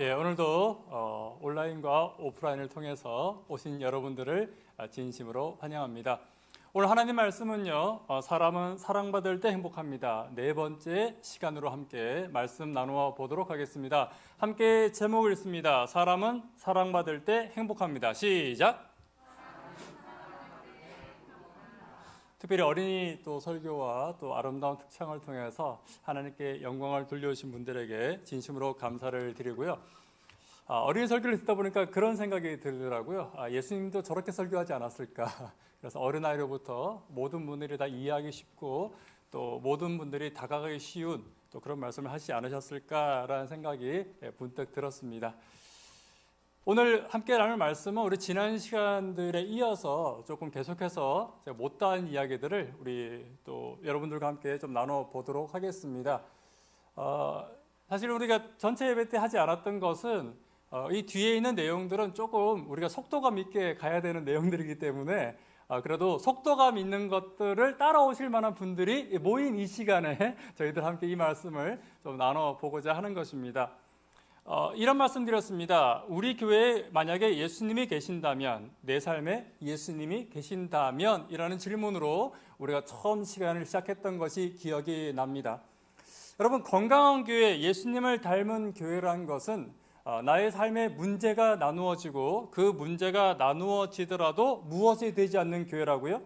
오늘도 온라인과 오프라인을 통해서 오신 여러분들을 진심으로 환영합니다. 오늘 하나님 말씀은요, 사람은 사랑받을 때 행복합니다. 네 번째 시간으로 함께 말씀 나누어 보도록 하겠습니다. 함께 제목을 읽습니다. 사람은 사랑받을 때 행복합니다. 시작! 특별히 어린이 또 설교와 또 아름다운 특창을 통해서 하나님께 영광을 돌려주신 분들에게 진심으로 감사를 드리고요. 어린이 설교를 듣다 보니까 그런 생각이 들더라고요. 예수님도 저렇게 설교하지 않았을까. 그래서 어린아이로부터 모든 분들이 다 이해하기 쉽고 또 모든 분들이 다가가기 쉬운 또 그런 말씀을 하시지 않으셨을까라는 생각이 문득 들었습니다. 오늘 함께 나눌 말씀은 우리 지난 시간들에 이어서 조금 계속해서 제가 못다한 이야기들을 우리 또 여러분들과 함께 좀 나눠 보도록 하겠습니다. 사실 우리가 전체 예배 때 하지 않았던 것은 이 뒤에 있는 내용들은 조금 우리가 속도감 있게 가야 되는 내용들이기 때문에 그래도 속도감 있는 것들을 따라오실 만한 분들이 모인 이 시간에 저희들 함께 이 말씀을 좀 나눠 보고자 하는 것입니다. 이런 말씀 드렸습니다. 우리 교회에 만약에 예수님이 계신다면, 내 삶에 예수님이 계신다면 이라는 질문으로 우리가 처음 시간을 시작했던 것이 기억이 납니다. 여러분, 건강한 교회, 예수님을 닮은 교회라는 것은 나의 삶에 문제가 나누어지고 그 문제가 나누어지더라도 무엇이 되지 않는 교회라고요?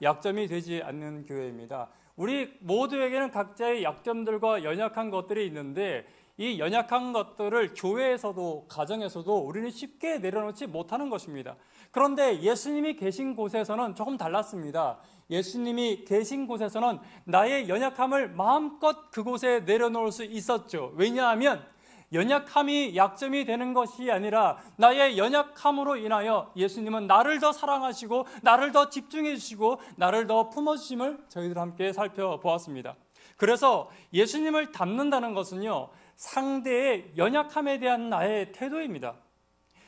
약점이 되지 않는 교회입니다. 우리 모두에게는 각자의 약점들과 연약한 것들이 있는데 이 연약한 것들을 교회에서도 가정에서도 우리는 쉽게 내려놓지 못하는 것입니다. 그런데 예수님이 계신 곳에서는 조금 달랐습니다. 예수님이 계신 곳에서는 나의 연약함을 마음껏 그곳에 내려놓을 수 있었죠. 왜냐하면 연약함이 약점이 되는 것이 아니라 나의 연약함으로 인하여 예수님은 나를 더 사랑하시고 나를 더 집중해 주시고 나를 더 품어주심을 저희들 함께 살펴보았습니다. 그래서 예수님을 닮는다는 것은요, 상대의 연약함에 대한 나의 태도입니다.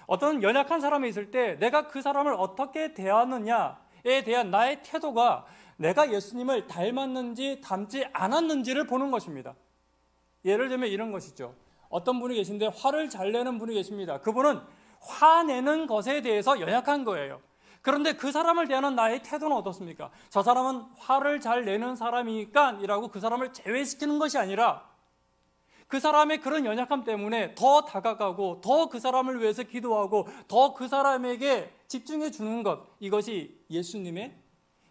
어떤 연약한 사람이 있을 때 내가 그 사람을 어떻게 대하느냐에 대한 나의 태도가 내가 예수님을 닮았는지 닮지 않았는지를 보는 것입니다. 예를 들면 이런 것이죠. 어떤 분이 계신데 화를 잘 내는 분이 계십니다. 그분은 화내는 것에 대해서 연약한 거예요. 그런데 그 사람을 대하는 나의 태도는 어떻습니까? 저 사람은 화를 잘 내는 사람이니까 이라고 그 사람을 제외시키는 것이 아니라 그 사람의 그런 연약함 때문에 더 다가가고 더 그 사람을 위해서 기도하고 더 그 사람에게 집중해 주는 것, 이것이 예수님의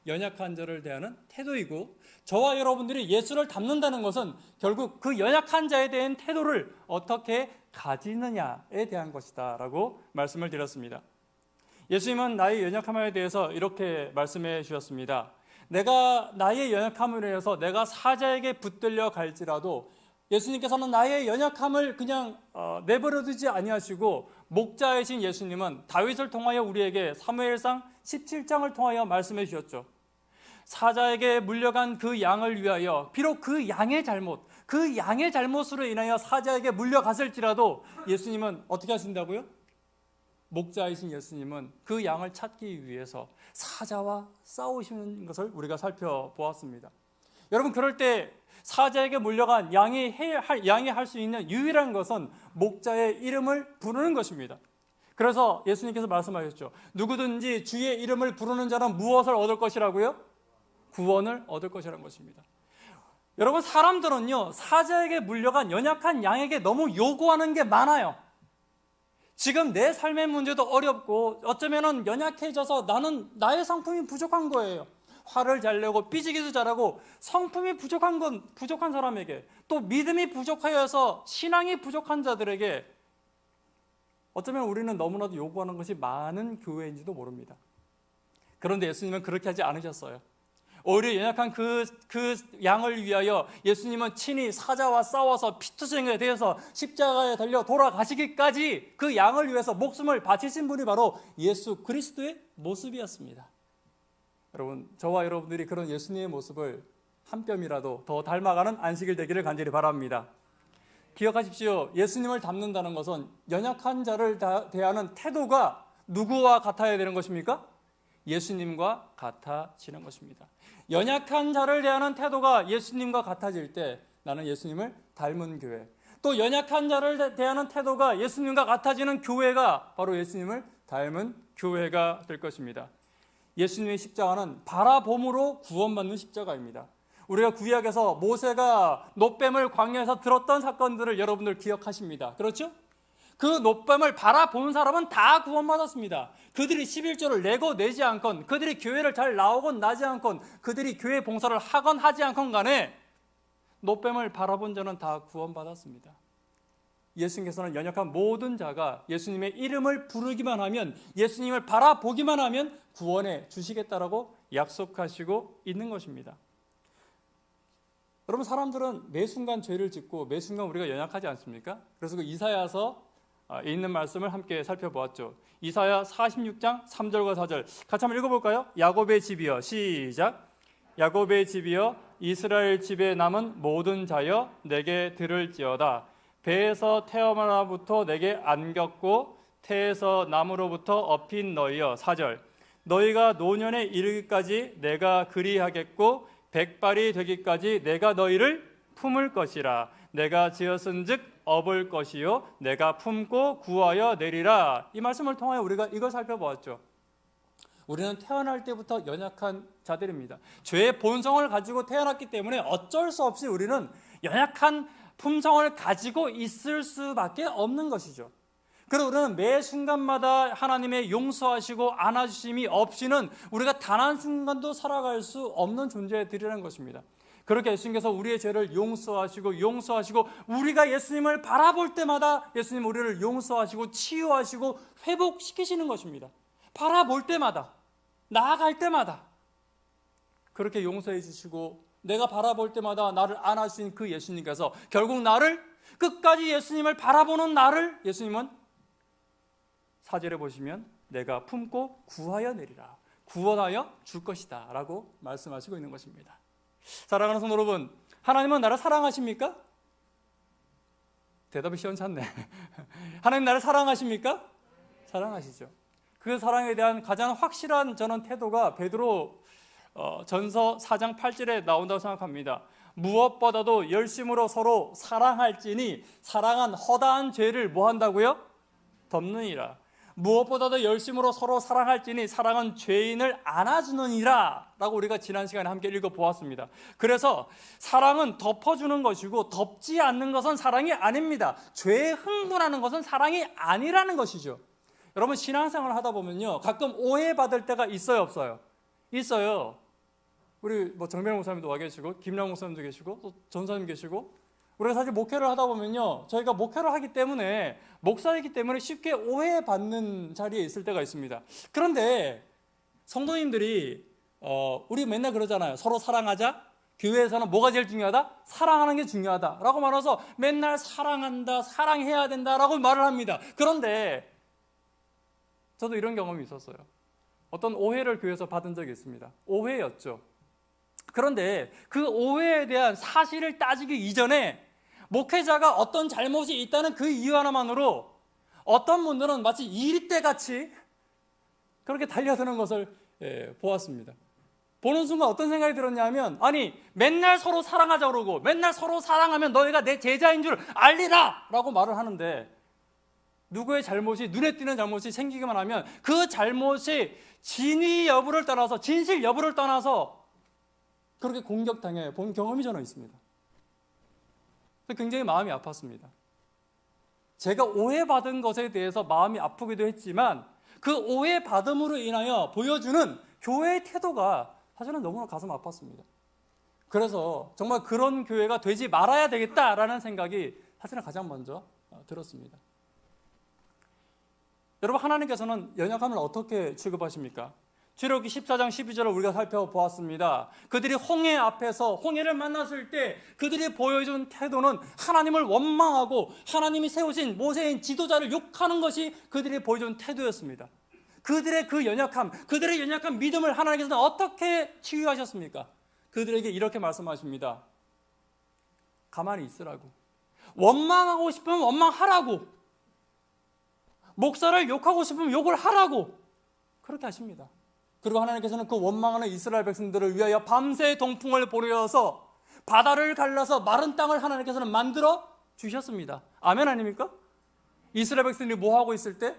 연약한 자를 대하는 태도이고, 저와 여러분들이 예수를 닮는다는 것은 결국 그 연약한 자에 대한 태도를 어떻게 가지느냐에 대한 것이다 라고 말씀을 드렸습니다. 예수님은 나의 연약함에 대해서 이렇게 말씀해 주셨습니다. 내가 나의 연약함을 인해서 내가 사자에게 붙들려 갈지라도 예수님께서는 나의 연약함을 그냥 내버려두지 아니하시고 목자이신 예수님은 다윗을 통하여 우리에게 사무엘상 17장을 통하여 말씀해 주셨죠. 사자에게 물려간 그 양을 위하여 비록 그 양의 잘못으로 인하여 사자에게 물려갔을지라도 예수님은 어떻게 하신다고요? 목자이신 예수님은 그 양을 찾기 위해서 사자와 싸우시는 것을 우리가 살펴보았습니다. 여러분, 그럴 때 사자에게 물려간 양이 할 수 있는 유일한 것은 목자의 이름을 부르는 것입니다. 그래서 예수님께서 말씀하셨죠. 누구든지 주의 이름을 부르는 자는 무엇을 얻을 것이라고요? 구원을 얻을 것이라는 것입니다. 여러분, 사람들은요, 사자에게 물려간 연약한 양에게 너무 요구하는 게 많아요. 지금 내 삶의 문제도 어렵고 어쩌면은 연약해져서 나는 나의 성품이 부족한 거예요. 화를 잘 내고 삐지기도 잘하고 성품이 부족한 사람에게, 또 믿음이 부족하여서 신앙이 부족한 자들에게 어쩌면 우리는 너무나도 요구하는 것이 많은 교회인지도 모릅니다. 그런데 예수님은 그렇게 하지 않으셨어요. 오히려 연약한 그 양을 위하여 예수님은 친히 사자와 싸워서 피투성이가 되어서 십자가에 달려 돌아가시기까지 그 양을 위해서 목숨을 바치신 분이 바로 예수 그리스도의 모습이었습니다. 여러분, 저와 여러분들이 그런 예수님의 모습을 한 뼘이라도 더 닮아가는 안식일 되기를 간절히 바랍니다. 기억하십시오. 예수님을 닮는다는 것은 연약한 자를 대하는 태도가 누구와 같아야 되는 것입니까? 예수님과 같아지는 것입니다. 연약한 자를 대하는 태도가 예수님과 같아질 때 나는 예수님을 닮은 교회, 또 연약한 자를 대하는 태도가 예수님과 같아지는 교회가 바로 예수님을 닮은 교회가 될 것입니다. 예수님의 십자가는 바라봄으로 구원받는 십자가입니다. 우리가 구약에서 모세가 놋뱀을 광야에서 들었던 사건들을 여러분들 기억하십니다. 그렇죠? 그 놋뱀을 바라본 사람은 다 구원받았습니다. 그들이 11조를 내고 내지 않건, 그들이 교회를 잘 나오건 나지 않건, 그들이 교회 봉사를 하건 하지 않건 간에 놋뱀을 바라본 자는 다 구원받았습니다. 예수님께서는 연약한 모든 자가 예수님의 이름을 부르기만 하면, 예수님을 바라보기만 하면 구원해 주시겠다라고 약속하시고 있는 것입니다. 여러분, 사람들은 매 순간 죄를 짓고 매 순간 우리가 연약하지 않습니까? 그래서 그 이사야서 있는 말씀을 함께 살펴보았죠. 이사야 46장 3절과 4절 같이 한번 읽어볼까요? 야곱의 집이여, 시작. 야곱의 집이여, 이스라엘 집에 남은 모든 자여 내게 들을지어다. 배에서 태어나부터 내게 안겼고 태에서 남으로부터 업힌 너희여. 4절. 너희가 노년에 이르기까지 내가 그리하겠고 백발이 되기까지 내가 너희를 품을 것이라. 내가 지었은즉 업을 것이요 내가 품고 구하여 내리라. 이 말씀을 통하여 우리가 이걸 살펴보았죠. 우리는 태어날 때부터 연약한 자들입니다. 죄의 본성을 가지고 태어났기 때문에 어쩔 수 없이 우리는 연약한 품성을 가지고 있을 수밖에 없는 것이죠. 그리고 우리는 매 순간마다 하나님의 용서하시고 안아주심이 없이는 우리가 단 한순간도 살아갈 수 없는 존재들이라는 것입니다. 그렇게 예수님께서 우리의 죄를 용서하시고 우리가 예수님을 바라볼 때마다 예수님 우리를 용서하시고 치유하시고 회복시키시는 것입니다. 바라볼 때마다, 나아갈 때마다 그렇게 용서해 주시고 내가 바라볼 때마다 나를 안아주신 그 예수님께서 결국 나를 끝까지 예수님을 바라보는 나를 예수님은 4절에 보시면 내가 품고 구하여 내리라, 구원하여 줄 것이다 라고 말씀하시고 있는 것입니다. 사랑하는 성도 여러분, 하나님은 나를 사랑하십니까? 대답이 시원찮네. 하나님 나를 사랑하십니까? 사랑하시죠. 그 사랑에 대한 가장 확실한 저는 태도가 베드로 전서 4장 8절에 나온다고 생각합니다. 무엇보다도 열심으로 서로 사랑할지니 사랑한 허다한 죄를 뭐 한다고요? 덮느니라. 무엇보다도 열심으로 서로 사랑할지니 사랑은 죄인을 안아주느니라 라고 우리가 지난 시간에 함께 읽어보았습니다. 그래서 사랑은 덮어주는 것이고 덮지 않는 것은 사랑이 아닙니다. 죄에 흥분하는 것은 사랑이 아니라는 것이죠. 여러분, 신앙생활을 하다 보면요 가끔 오해받을 때가 있어요, 없어요? 있어요. 우리 정병 목사님도 와 계시고 김랑 목사님도 계시고 또 전사님 계시고, 우리가 사실 목회를 하다 보면요 저희가 목회를 하기 때문에 목사이기 때문에 쉽게 오해받는 자리에 있을 때가 있습니다. 그런데 성도님들이 우리 맨날 그러잖아요. 서로 사랑하자. 교회에서는 뭐가 제일 중요하다? 사랑하는 게 중요하다 라고 말해서 맨날 사랑한다, 사랑해야 된다라고 말을 합니다. 그런데 저도 이런 경험이 있었어요. 어떤 오해를 교회에서 받은 적이 있습니다. 오해였죠. 그런데 그 오해에 대한 사실을 따지기 이전에 목회자가 어떤 잘못이 있다는 그 이유 하나만으로 어떤 분들은 마치 이리떼같이 그렇게 달려드는 것을 보았습니다. 보는 순간 어떤 생각이 들었냐면, 아니 맨날 서로 사랑하자 그러고 맨날 서로 사랑하면 너희가 내 제자인 줄 알리라 라고 말을 하는데, 누구의 잘못이 눈에 띄는 잘못이 생기기만 하면 그 잘못이 진위 여부를 떠나서, 진실 여부를 떠나서 그렇게 공격당해 본 경험이 저는 있습니다. 굉장히 마음이 아팠습니다. 제가 오해받은 것에 대해서 마음이 아프기도 했지만 그 오해받음으로 인하여 보여주는 교회의 태도가 사실은 너무나 가슴 아팠습니다. 그래서 정말 그런 교회가 되지 말아야 되겠다라는 생각이 사실은 가장 먼저 들었습니다. 여러분, 하나님께서는 연약함을 어떻게 취급하십니까? 출애굽기 14장 12절을 우리가 살펴보았습니다. 그들이 홍해 앞에서 홍해를 만났을 때 그들이 보여준 태도는 하나님을 원망하고 하나님이 세우신 모세인 지도자를 욕하는 것이 그들이 보여준 태도였습니다. 그들의 그 연약함, 그들의 연약한 믿음을 하나님께서는 어떻게 치유하셨습니까? 그들에게 이렇게 말씀하십니다. 가만히 있으라고. 원망하고 싶으면 원망하라고. 목사를 욕하고 싶으면 욕을 하라고. 그렇게 하십니다. 그리고 하나님께서는 그 원망하는 이스라엘 백성들을 위하여 밤새 동풍을 보내어서 바다를 갈라서 마른 땅을 하나님께서는 만들어 주셨습니다. 아멘 아닙니까? 이스라엘 백성들이 뭐 하고 있을 때?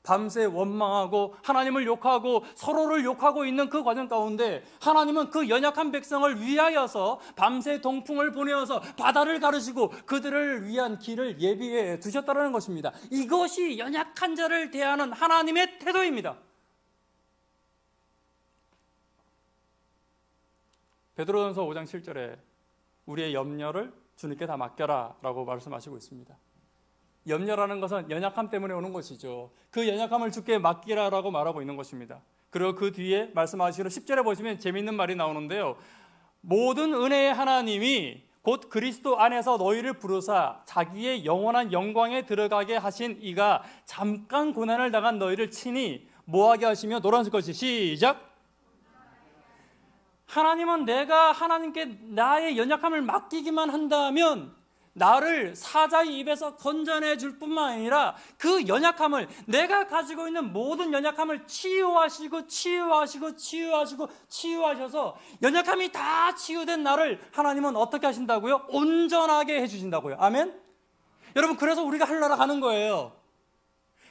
밤새 원망하고 하나님을 욕하고 서로를 욕하고 있는 그 과정 가운데 하나님은 그 연약한 백성을 위하여서 밤새 동풍을 보내어서 바다를 가르시고 그들을 위한 길을 예비해 두셨다는 것입니다. 이것이 연약한 자를 대하는 하나님의 태도입니다. 베드로전서 5장 7절에 우리의 염려를 주님께 다 맡겨라 라고 말씀하시고 있습니다. 염려라는 것은 연약함 때문에 오는 것이죠. 그 연약함을 주께 맡기라라고 말하고 있는 것입니다. 그리고 그 뒤에 말씀하시기로 10절에 보시면 재미있는 말이 나오는데요. 모든 은혜의 하나님이 곧 그리스도 안에서 너희를 부르사 자기의 영원한 영광에 들어가게 하신 이가 잠깐 고난을 당한 너희를 친히 뭐하게 하시며 놀아줄 것이 시작. 하나님은 내가 하나님께 나의 연약함을 맡기기만 한다면 나를 사자의 입에서 건져내 줄 뿐만 아니라 그 연약함을 내가 가지고 있는 모든 연약함을 치유하셔서 연약함이 다 치유된 나를 하나님은 어떻게 하신다고요? 온전하게 해주신다고요. 아멘? 여러분, 그래서 우리가 하늘나라 가는 거예요.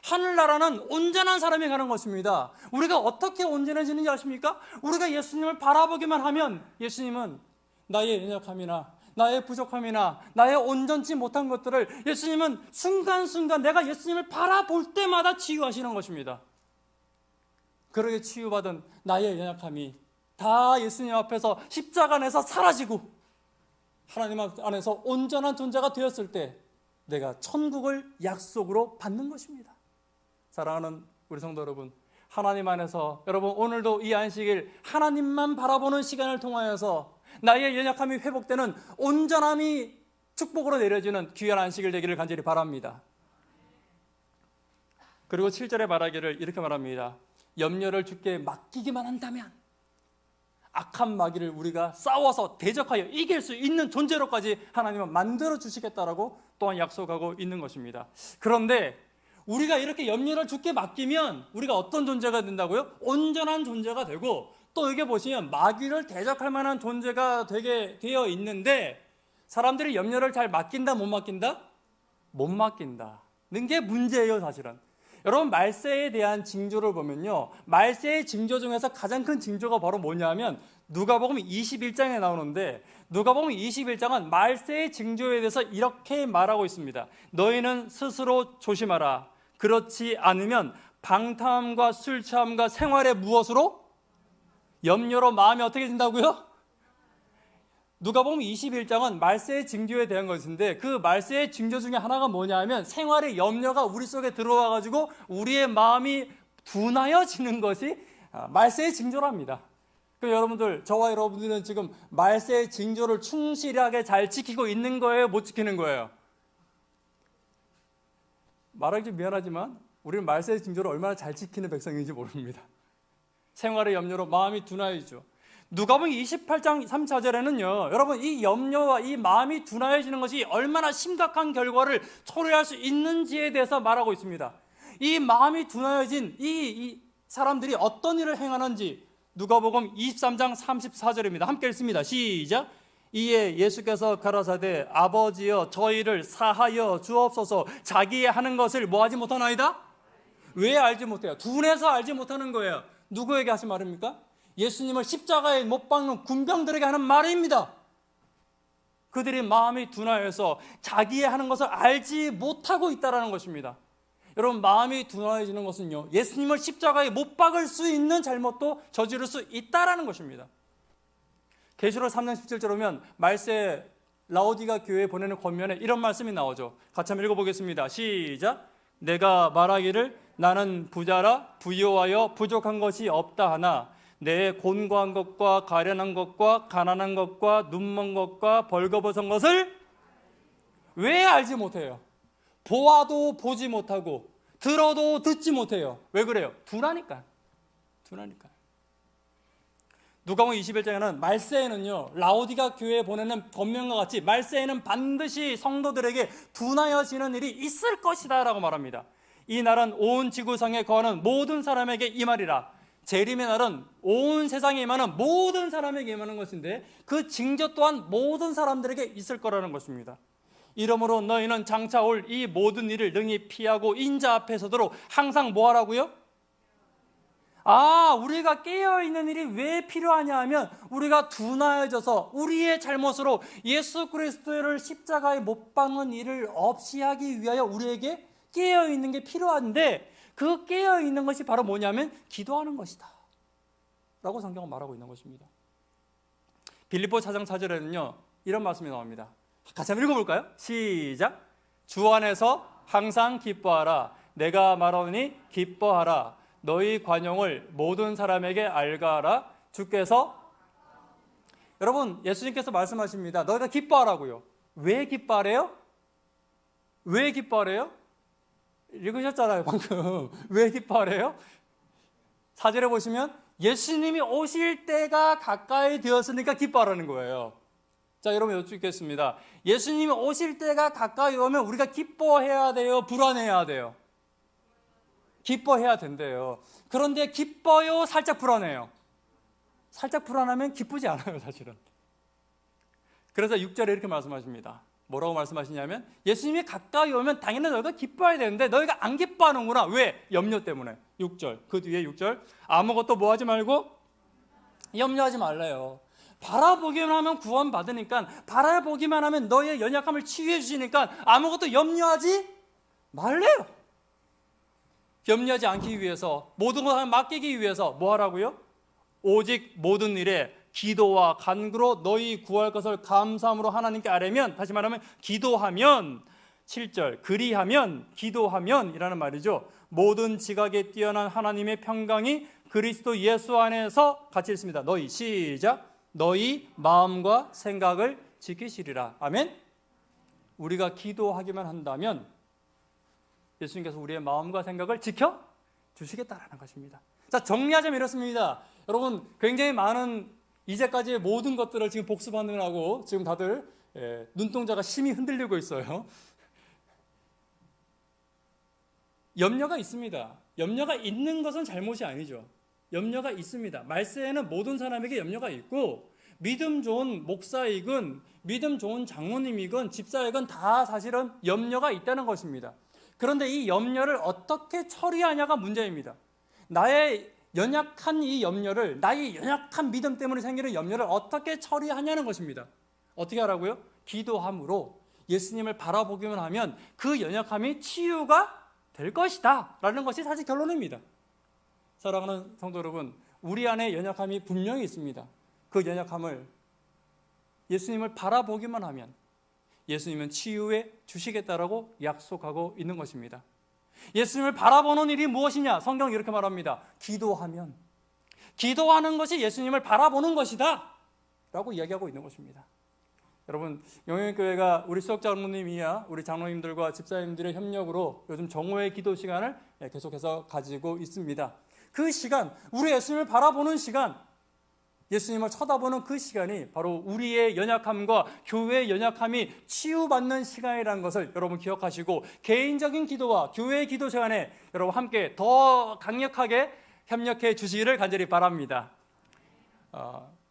하늘나라는 온전한 사람이 가는 것입니다. 우리가 어떻게 온전해지는지 아십니까? 우리가 예수님을 바라보기만 하면 예수님은 나의 연약함이나 나의 부족함이나 나의 온전치 못한 것들을 예수님은 순간순간 내가 예수님을 바라볼 때마다 치유하시는 것입니다. 그렇게 치유받은 나의 연약함이 다 예수님 앞에서 십자가 안에서 사라지고 하나님 안에서 온전한 존재가 되었을 때 내가 천국을 약속으로 받는 것입니다. 사랑하는 우리 성도 여러분, 하나님 안에서 여러분 오늘도 이 안식일 하나님만 바라보는 시간을 통하여서 나의 연약함이 회복되는 온전함이 축복으로 내려지는 귀한 안식일 되기를 간절히 바랍니다. 그리고 7절에 말하기를 이렇게 말합니다. 염려를 주께 맡기기만 한다면 악한 마귀를 우리가 싸워서 대적하여 이길 수 있는 존재로까지 하나님은 만들어 주시겠다라고 또한 약속하고 있는 것입니다. 그런데 우리가 이렇게 염려를 주께 맡기면 우리가 어떤 존재가 된다고요? 온전한 존재가 되고 또 여기 보시면 마귀를 대적할 만한 존재가 되게 되어 있는데 사람들이 염려를 잘 맡긴다 못 맡긴다? 못 맡긴다는 게 문제예요. 사실은 여러분 말세에 대한 징조를 보면요, 말세의 징조 중에서 가장 큰 징조가 바로 뭐냐면 누가복음 21장에 나오는데 누가복음 21장은 말세의 징조에 대해서 이렇게 말하고 있습니다. 너희는 스스로 조심하라. 그렇지 않으면 방탕함과 술 취함과 생활의 무엇으로? 염려로 마음이 어떻게 된다고요? 누가복음 21장은 말세의 징조에 대한 것인데 그 말세의 징조 중에 하나가 뭐냐 하면 생활의 염려가 우리 속에 들어와 가지고 우리의 마음이 둔하여지는 것이 말세의 징조랍니다. 여러분들, 저와 여러분들은 지금 말세의 징조를 충실하게 잘 지키고 있는 거예요? 못 지키는 거예요? 말하기 좀 미안하지만 우리는 말세의 징조를 얼마나 잘 지키는 백성인지 모릅니다. 생활의 염려로 마음이 둔하여지죠. 누가복음 28장 3, 4절에는요 여러분 이 염려와 이 마음이 둔하여지는 것이 얼마나 심각한 결과를 초래할 수 있는지에 대해서 말하고 있습니다. 이 마음이 둔하여진 이 사람들이 어떤 일을 행하는지 누가복음 23장 34절입니다. 함께 읽습니다. 시작. 이에 예수께서 가라사대 아버지여 저희를 사하여 주옵소서. 자기의 하는 것을 뭐하지 못하나이다? 왜 알지 못해요? 둔해서 알지 못하는 거예요. 누구에게 하신 말입니까? 예수님을 십자가에 못 박는 군병들에게 하는 말입니다. 그들이 마음이 둔하여서 자기의 하는 것을 알지 못하고 있다는 것입니다. 여러분 마음이 둔하여지는 것은요 예수님을 십자가에 못 박을 수 있는 잘못도 저지를 수 있다는 것입니다. 계시록 3장 17절 보면 말세 라오디가 교회에 보내는 권면에 이런 말씀이 나오죠. 같이 한번 읽어보겠습니다. 시작. 내가 말하기를 나는 부자라 부요하여 부족한 것이 없다 하나 내 곤고한 것과 가련한 것과 가난한 것과 눈먼 것과 벌거벗은 것을 왜 알지 못해요? 보아도 보지 못하고 들어도 듣지 못해요. 왜 그래요? 둔하니까. 누가복음 21장에는 말세에는요 라오디가 교회에 보내는 권면과 같이 말세에는 반드시 성도들에게 둔하여지는 일이 있을 것이다 라고 말합니다. 이 날은 온 지구상에 거하는 모든 사람에게 임하리라. 재림의 날은 온 세상에 임하는 모든 사람에게 임하는 것인데 그 징조 또한 모든 사람들에게 있을 거라는 것입니다. 이러므로 너희는 장차 올 이 모든 일을 능히 피하고 인자 앞에 서도록 항상 뭐 하라고요? 우리가 깨어있는 일이 왜 필요하냐 하면 우리가 둔하여져서 우리의 잘못으로 예수 그리스도를 십자가에 못 박는 일을 없이 하기 위하여 우리에게 깨어있는 게 필요한데, 그 깨어있는 것이 바로 뭐냐면 기도하는 것이다 라고 성경은 말하고 있는 것입니다. 빌립보 4장 4절에는요 이런 말씀이 나옵니다. 같이 한번 읽어볼까요? 시작. 주 안에서 항상 기뻐하라. 내가 말하노니 기뻐하라. 너희 관용을 모든 사람에게 알가하라. 주께서, 여러분 예수님께서 말씀하십니다. 너희가 기뻐하라고요. 왜 기뻐하래요? 왜 기뻐하래요? 읽으셨잖아요 방금. 왜 기뻐하래요? 4절에 보시면 예수님이 오실 때가 가까이 되었으니까 기뻐하라는 거예요. 자, 여러분 여쭙겠습니다. 예수님이 오실 때가 가까이 오면 우리가 기뻐해야 돼요? 불안해야 돼요? 기뻐해야 된대요. 그런데 기뻐요? 살짝 불안해요? 살짝 불안하면 기쁘지 않아요 사실은. 그래서 6절에 이렇게 말씀하십니다. 뭐라고 말씀하시냐면 예수님이 가까이 오면 당연히 너희가 기뻐해야 되는데 너희가 안 기뻐하는구나. 왜? 염려 때문에. 6절, 그 뒤에 6절, 아무것도 뭐 하지 말고 염려하지 말래요. 바라보기만 하면 구원받으니까, 바라보기만 하면 너의 연약함을 치유해 주시니까 아무것도 염려하지 말래요. 염려하지 않기 위해서, 모든 것을 맡기기 위해서 뭐 하라고요? 오직 모든 일에 기도와 간구로 너희 구할 것을 감사함으로 하나님께 아뢰면, 다시 말하면 기도하면, 7절 그리하면, 기도하면 이라는 말이죠. 모든 지각에 뛰어난 하나님의 평강이 그리스도 예수 안에서 같이 읽습니다. 너희, 시작. 너희 마음과 생각을 지키시리라. 아멘. 우리가 기도하기만 한다면 예수님께서 우리의 마음과 생각을 지켜주시겠다라는 것입니다. 자, 정리하자면 이렇습니다. 여러분 굉장히 많은 이제까지의 모든 것들을 지금 복습하느라고 지금 다들 눈동자가 심히 흔들리고 있어요. 염려가 있습니다. 염려가 있는 것은 잘못이 아니죠. 염려가 있습니다. 말세에는 모든 사람에게 염려가 있고, 믿음 좋은 목사이건 믿음 좋은 장로님이건 집사이건 다 사실은 염려가 있다는 것입니다. 그런데 이 염려를 어떻게 처리하냐가 문제입니다. 나의 연약한 이 염려를, 나의 연약한 믿음 때문에 생기는 염려를 어떻게 처리하냐는 것입니다. 어떻게 하라고요? 기도함으로 예수님을 바라보기만 하면 그 연약함이 치유가 될 것이다 라는 것이 사실 결론입니다. 사랑하는 성도 여러분, 우리 안에 연약함이 분명히 있습니다. 그 연약함을 예수님을 바라보기만 하면 예수님은 치유해 주시겠다라고 약속하고 있는 것입니다. 예수님을 바라보는 일이 무엇이냐? 성경이 이렇게 말합니다. 기도하면, 기도하는 것이 예수님을 바라보는 것이다 라고 이야기하고 있는 것입니다. 여러분, 영영교회가 우리 수석 장로님 이하 우리 장로님들과 집사님들의 협력으로 요즘 정오의 기도 시간을 계속해서 가지고 있습니다. 그 시간, 우리 예수님을 바라보는 시간, 예수님을 쳐다보는 그 시간이 바로 우리의 연약함과 교회의 연약함이 치유받는 시간이라는 것을 여러분 기억하시고, 개인적인 기도와 교회의 기도 시간에 여러분 함께 더 강력하게 협력해 주시기를 간절히 바랍니다.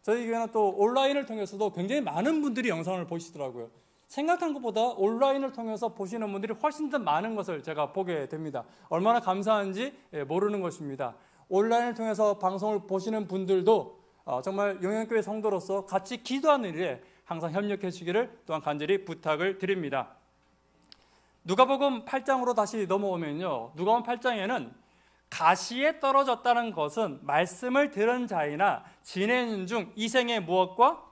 저희 교회는 또 온라인을 통해서도 굉장히 많은 분들이 영상을 보시더라고요. 생각한 것보다 온라인을 통해서 보시는 분들이 훨씬 더 많은 것을 제가 보게 됩니다. 얼마나 감사한지 모르는 것입니다. 온라인을 통해서 방송을 보시는 분들도 정말 영영교회 성도로서 같이 기도하는 일에 항상 협력해 주시기를 또한 간절히 부탁을 드립니다. 누가복음 8장으로 다시 넘어오면요, 누가복음 8장에는 가시에 떨어졌다는 것은 말씀을 들은 자이나 지내는 중 이생의 무엇과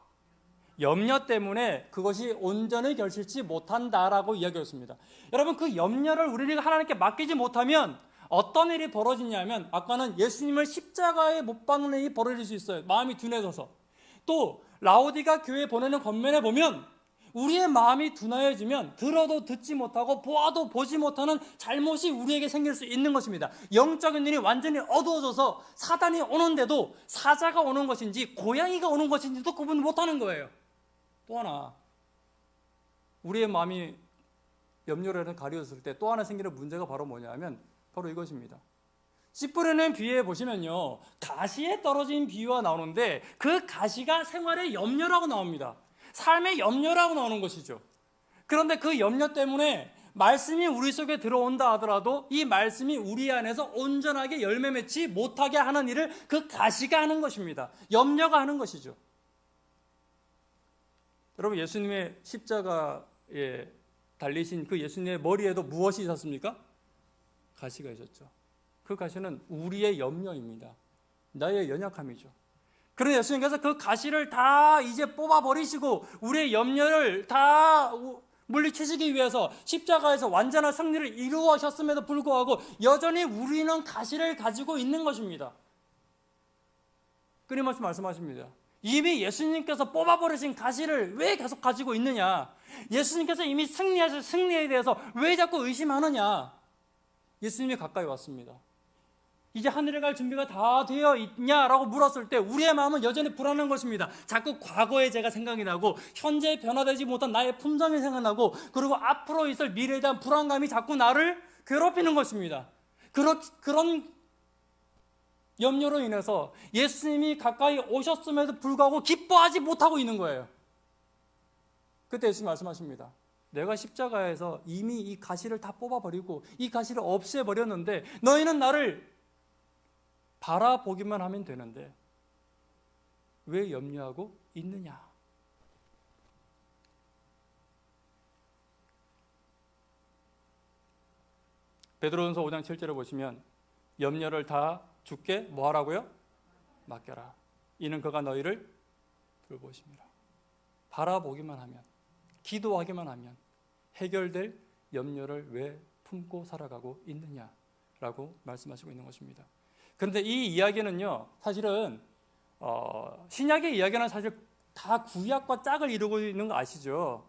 염려 때문에 그것이 온전히 결실치 못한다라고 이야기했습니다. 여러분, 그 염려를 우리가 하나님께 맡기지 못하면 어떤 일이 벌어지냐면, 아까는 예수님을 십자가에 못 박는 일이 벌어질 수 있어요. 마음이 둔해져서. 또 라오디가 교회에 보내는 권면에 보면 우리의 마음이 둔하여지면 들어도 듣지 못하고 보아도 보지 못하는 잘못이 우리에게 생길 수 있는 것입니다. 영적인 일이 완전히 어두워져서 사단이 오는데도 사자가 오는 것인지 고양이가 오는 것인지도 구분 못하는 거예요. 또 하나, 우리의 마음이 염려로 가려졌을 때 또 하나 생기는 문제가 바로 뭐냐면 바로 이것입니다. 씨 뿌리는 비유에 보시면요, 가시에 떨어진 비유가 나오는데 그 가시가 생활의 염려라고 나옵니다. 삶의 염려라고 나오는 것이죠. 그런데 그 염려 때문에 말씀이 우리 속에 들어온다 하더라도 이 말씀이 우리 안에서 온전하게 열매 맺지 못하게 하는 일을 그 가시가 하는 것입니다. 염려가 하는 것이죠. 여러분, 예수님의 십자가에 달리신 그 예수님의 머리에도 무엇이 있었습니까? 가시가 있었죠. 그 가시는 우리의 염려입니다. 나의 연약함이죠. 그런 예수님께서 그 가시를 다 이제 뽑아버리시고 우리의 염려를 다 물리치시기 위해서 십자가에서 완전한 승리를 이루어셨음에도 불구하고 여전히 우리는 가시를 가지고 있는 것입니다. 끊임없이 말씀하십니다. 이미 예수님께서 뽑아버리신 가시를 왜 계속 가지고 있느냐? 예수님께서 이미 승리하신 승리에 대해서 왜 자꾸 의심하느냐? 예수님이 가까이 왔습니다. 이제 하늘에 갈 준비가 다 되어 있냐라고 물었을 때 우리의 마음은 여전히 불안한 것입니다. 자꾸 과거의 제가 생각이 나고 현재 변화되지 못한 나의 품성이 생각나고 그리고 앞으로 있을 미래에 대한 불안감이 자꾸 나를 괴롭히는 것입니다. 그런 염려로 인해서 예수님이 가까이 오셨음에도 불구하고 기뻐하지 못하고 있는 거예요. 그때 예수님 말씀하십니다. 내가 십자가에서 이미 이 가시를 다 뽑아버리고 이 가시를 없애버렸는데 너희는 나를 바라보기만 하면 되는데 왜 염려하고 있느냐? 베드로전서 5장 7절을 보시면 염려를 다 주께 뭐 하라고요? 맡겨라. 이는 그가 너희를 돌보심이라. 바라보기만 하면, 기도하기만 하면 해결될 염려를 왜 품고 살아가고 있느냐라고 말씀하시고 있는 것입니다. 그런데 이 이야기는요, 사실은 신약의 이야기는 사실 다 구약과 짝을 이루고 있는 거 아시죠?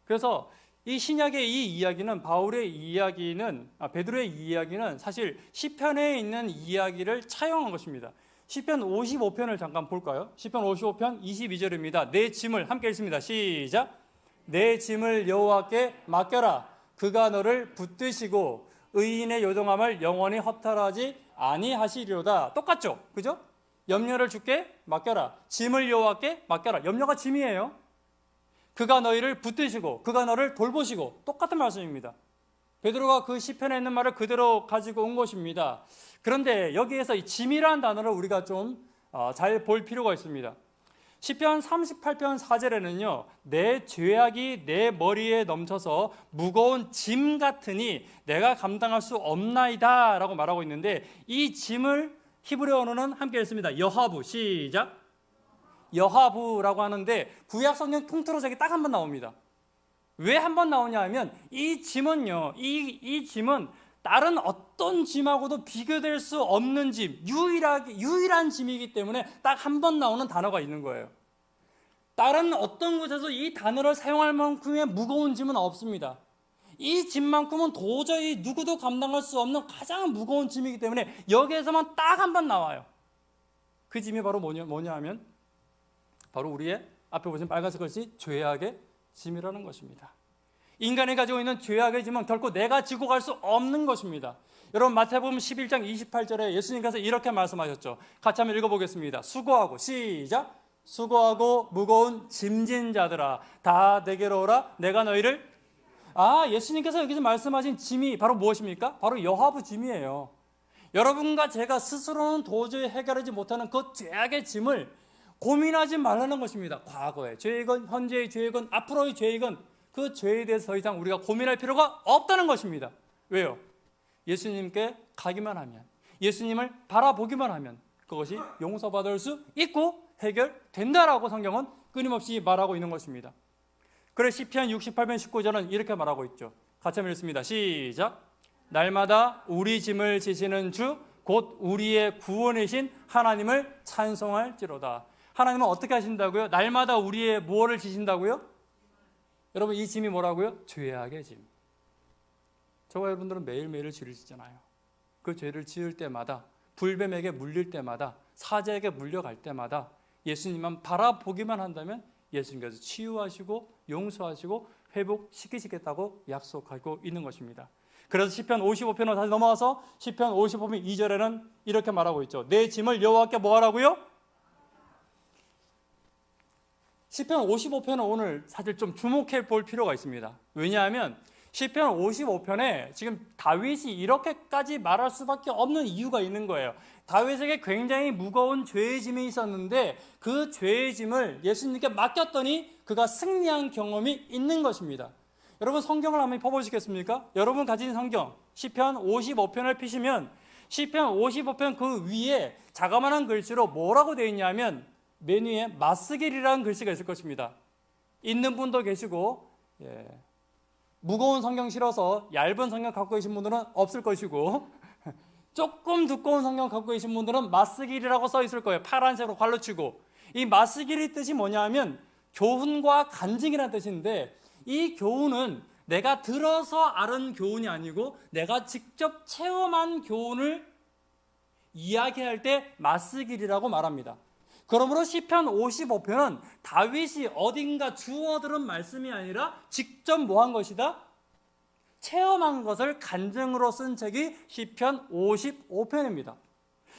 그래서 이 신약의 이 이야기는 바울의 이야기는 베드로의 이야기는 사실 시편에 있는 이야기를 차용한 것입니다. 시편 55편을 잠깐 볼까요? 시편 55편 22절입니다. 내 짐을 함께 읽습니다. 시작. 내 짐을 여호와께 맡겨라. 그가 너를 붙드시고 의인의 요동함을 영원히 허탈하지 아니하시리로다. 똑같죠? 그죠? 염려를 주께 맡겨라. 짐을 여호와께 맡겨라. 염려가 짐이에요. 그가 너희를 붙드시고 그가 너를 돌보시고 똑같은 말씀입니다. 베드로가 그 시편에 있는 말을 그대로 가지고 온 것입니다. 그런데 여기에서 이 짐이라는 단어를 우리가 좀 잘 볼 필요가 있습니다. 시편 38편 4절에는요. 내 죄악이 내 머리에 넘쳐서 무거운 짐 같으니 내가 감당할 수 없나이다 라고 말하고 있는데 이 짐을 히브리어 언어는 함께 읽습니다. 여하부. 시작. 여하부라고 하는데 구약 성경 통틀어서 딱 한 번 나옵니다. 왜 한 번 나오냐 하면 이 짐은요. 이 짐은 다른 어떤 짐하고도 비교될 수 없는 짐, 유일한 짐이기 때문에 딱 한 번 나오는 단어가 있는 거예요. 다른 어떤 곳에서 이 단어를 사용할 만큼의 무거운 짐은 없습니다. 이 짐만큼은 도저히 누구도 감당할 수 없는 가장 무거운 짐이기 때문에 여기에서만 딱 한 번 나와요. 그 짐이 바로 뭐냐 하면 바로 우리의 앞에 보시면 빨간색 글씨 죄악의 짐이라는 것입니다. 인간이 가지고 있는 죄악의 짐은 결코 내가 지고 갈 수 없는 것입니다. 여러분 마태복음 11장 28절에 예수님께서 이렇게 말씀하셨죠. 같이 한번 읽어보겠습니다. 수고하고 시작. 수고하고 무거운 짐진 자들아 다 내게로 오라. 내가 너희를 예수님께서 여기서 말씀하신 짐이 바로 무엇입니까? 바로 여하부 짐이에요. 여러분과 제가 스스로는 도저히 해결하지 못하는 그 죄악의 짐을 고민하지 말라는 것입니다. 과거의 죄이건 현재의 죄이건 앞으로의 죄이건 그 죄에 대해서 더 이상 우리가 고민할 필요가 없다는 것입니다. 왜요? 예수님께 가기만 하면, 예수님을 바라보기만 하면 그것이 용서받을 수 있고 해결된다라고 성경은 끊임없이 말하고 있는 것입니다. 그래서 시편 68편 19절은 이렇게 말하고 있죠. 같이 한번 읽습니다. 시작. 날마다 우리 짐을 지시는 주 곧 우리의 구원이신 하나님을 찬송할지로다. 하나님은 어떻게 하신다고요? 날마다 우리의 무엇을 지신다고요? 여러분 이 짐이 뭐라고요? 죄악의 짐. 저와 여러분들은 매일매일 죄를 지잖아요. 그 죄를 지을 때마다 불뱀에게 물릴 때마다 사자에게 물려갈 때마다 예수님만 바라보기만 한다면 예수님께서 치유하시고 용서하시고 회복시키시겠다고 약속하고 있는 것입니다. 그래서 시편 55편으로 다시 넘어와서 시편 55편 2절에는 이렇게 말하고 있죠. 내 짐을 여호와께 뭐 하라고요? 시편 55편은 오늘 사실 좀 주목해 볼 필요가 있습니다. 왜냐하면 시편 55편에 지금 다윗이 이렇게까지 말할 수밖에 없는 이유가 있는 거예요. 다윗에게 굉장히 무거운 죄의 짐이 있었는데 그 죄의 짐을 예수님께 맡겼더니 그가 승리한 경험이 있는 것입니다. 여러분 성경을 한번 펴보시겠습니까? 여러분 가진 성경 시편 55편을 펴시면 시편 55편 그 위에 자그마한 글씨로 뭐라고 되어 있냐면 맨 위에 마스길이라는 글씨가 있을 것입니다. 있는 분도 계시고 무거운 성경 실어서 얇은 성경 갖고 계신 분들은 없을 것이고 조금 두꺼운 성경 갖고 계신 분들은 마스길이라고 써 있을 거예요. 파란색으로 관로 치고. 이 마스길의 뜻이 뭐냐 하면 교훈과 간증이라는 뜻인데 이 교훈은 내가 들어서 아는 교훈이 아니고 내가 직접 체험한 교훈을 이야기할 때 마스길이라고 말합니다. 그러므로 시편 55편은 다윗이 어딘가 주워 들은 말씀이 아니라 직접 뭐한 것이다? 체험한 것을 간증으로 쓴 책이 시편 55편입니다.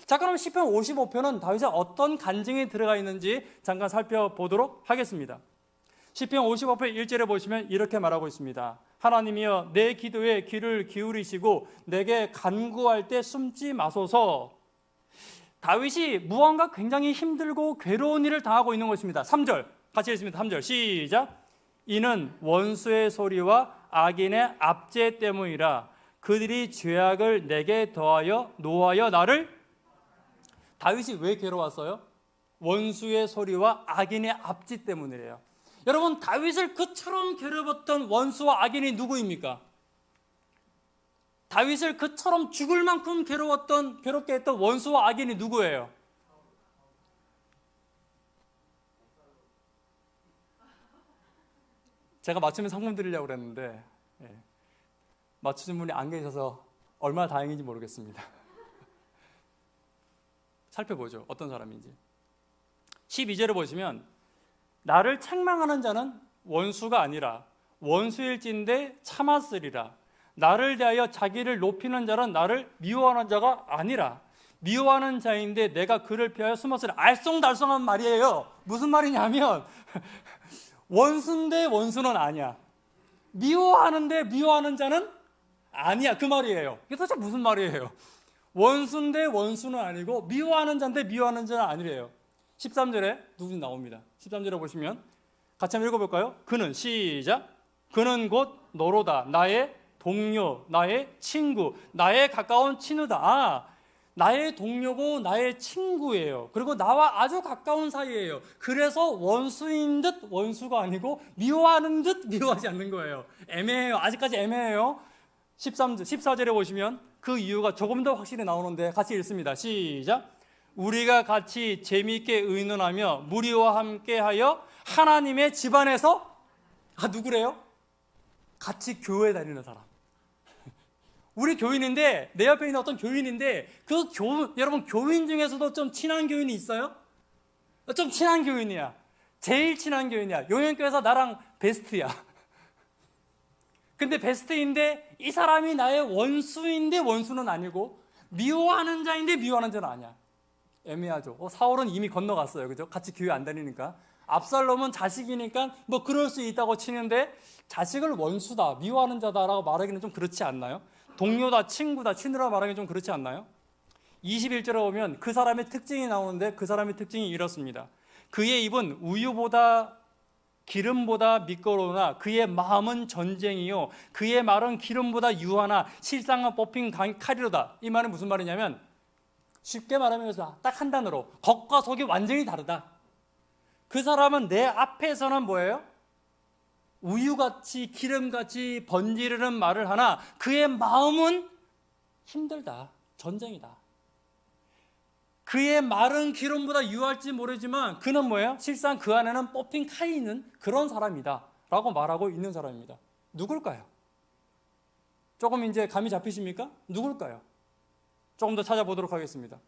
자, 그럼 시편 55편은 다윗의 어떤 간증이 들어가 있는지 잠깐 살펴보도록 하겠습니다. 시편 55편 1절에 보시면 이렇게 말하고 있습니다. 하나님이여 내 기도에 귀를 기울이시고 내게 간구할 때 숨지 마소서. 다윗이 무언가 굉장히 힘들고 괴로운 일을 당하고 있는 것입니다. 3절 같이 읽습니다. 3절 시작. 이는 원수의 소리와 악인의 압제 때문이라. 그들이 죄악을 내게 더하여 노하여 나를. 다윗이 왜 괴로웠어요? 원수의 소리와 악인의 압제 때문이래요. 여러분 다윗을 그처럼 괴롭혔던 원수와 악인이 누구입니까? 다윗을 그처럼 죽을 만큼 괴롭게 했던 원수와 악인이 누구예요? 제가 맞추면 상품 드리려고 그랬는데 맞추신 분이 안 계셔서 얼마나 다행인지 모르겠습니다. 살펴보죠. 어떤 사람인지. 12절을 보시면 나를 책망하는 자는 원수가 아니라 원수일진데 참았으리라. 나를 대하여 자기를 높이는 자는 나를 미워하는 자가 아니라 미워하는 자인데 내가 그를 피하여 숨었으리. 알쏭달쏭한 말이에요. 무슨 말이냐면 원수인데 원수는 아니야. 미워하는데 미워하는 자는 아니야. 그 말이에요. 이게 도대체 무슨 말이에요? 원수인데 원수는 아니고 미워하는 자인데 미워하는 자는 아니래요. 13절에 누군지 나옵니다. 13절에 보시면 같이 한번 읽어볼까요? 그는 시작. 그는 곧 너로다. 나의 동료, 나의 친구, 나의 가까운 친구다. 나의 동료고 나의 친구예요. 그리고 나와 아주 가까운 사이예요. 그래서 원수인 듯 원수가 아니고 미워하는 듯 미워하지 않는 거예요. 애매해요. 아직까지 애매해요. 14절에 보시면 그 이유가 조금 더 확실히 나오는데 같이 읽습니다. 시작. 우리가 같이 재미있게 의논하며 무리와 함께하여 하나님의 집안에서 누구래요? 같이 교회 다니는 사람. 우리 교인인데 내 옆에 있는 어떤 교인인데 여러분 교인 중에서도 좀 친한 교인이 있어요? 좀 친한 교인이야. 제일 친한 교인이야. 용현교회에서 나랑 베스트야. 근데 베스트인데 이 사람이 나의 원수인데 원수는 아니고 미워하는 자인데 미워하는 자는 아니야. 애매하죠. 사울은 이미 건너갔어요. 그죠? 같이 교회 안 다니니까. 압살롬은 자식이니까 뭐 그럴 수 있다고 치는데 자식을 원수다, 미워하는 자다라고 말하기는 좀 그렇지 않나요? 동료다, 친구다, 친구라 말하기는 좀 그렇지 않나요? 21절에 보면 그 사람의 특징이 나오는데 그 사람의 특징이 이렇습니다. 그의 입은 우유보다 기름보다 미끄러우나 그의 마음은 전쟁이요 그의 말은 기름보다 유하나 실상은 뽑힌 칼이로다. 이 말은 무슨 말이냐면 쉽게 말하면 딱 한 단어로 겉과 속이 완전히 다르다. 그 사람은 내 앞에서는 뭐예요? 우유같이 기름같이 번지르는 말을 하나 그의 마음은 힘들다. 전쟁이다. 그의 말은 기름보다 유할지 모르지만 그는 뭐예요? 실상 그 안에는 뽑힌 칼이 있는 그런 사람이다 라고 말하고 있는 사람입니다. 누굴까요? 조금 이제 감이 잡히십니까? 누굴까요? 조금 더 찾아보도록 하겠습니다.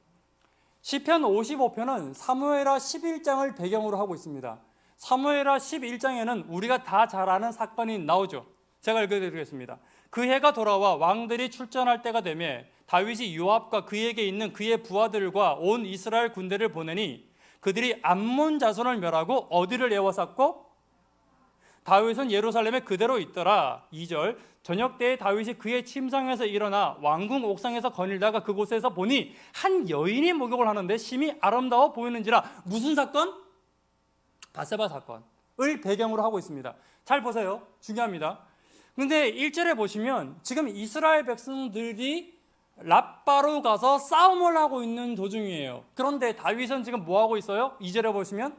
시편 55편은 사무엘하 11장을 배경으로 하고 있습니다. 사무엘하 11장에는 우리가 다 잘 아는 사건이 나오죠. 제가 읽어드리겠습니다. 그 해가 돌아와 왕들이 출전할 때가 되매 다윗이 요압과 그에게 있는 그의 부하들과 온 이스라엘 군대를 보내니 그들이 암몬 자손을 멸하고 어디를 에워쌌고 다윗은 예루살렘에 그대로 있더라. 2절 저녁 때에 다윗이 그의 침상에서 일어나 왕궁 옥상에서 거닐다가 그곳에서 보니 한 여인이 목욕을 하는데 심히 아름다워 보이는지라. 무슨 사건? 바세바 사건을 배경으로 하고 있습니다. 잘 보세요. 중요합니다. 근데 1절에 보시면 지금 이스라엘 백성들이 랍바로 가서 싸움을 하고 있는 도중이에요. 그런데 다윗은 지금 뭐 하고 있어요? 2절에 보시면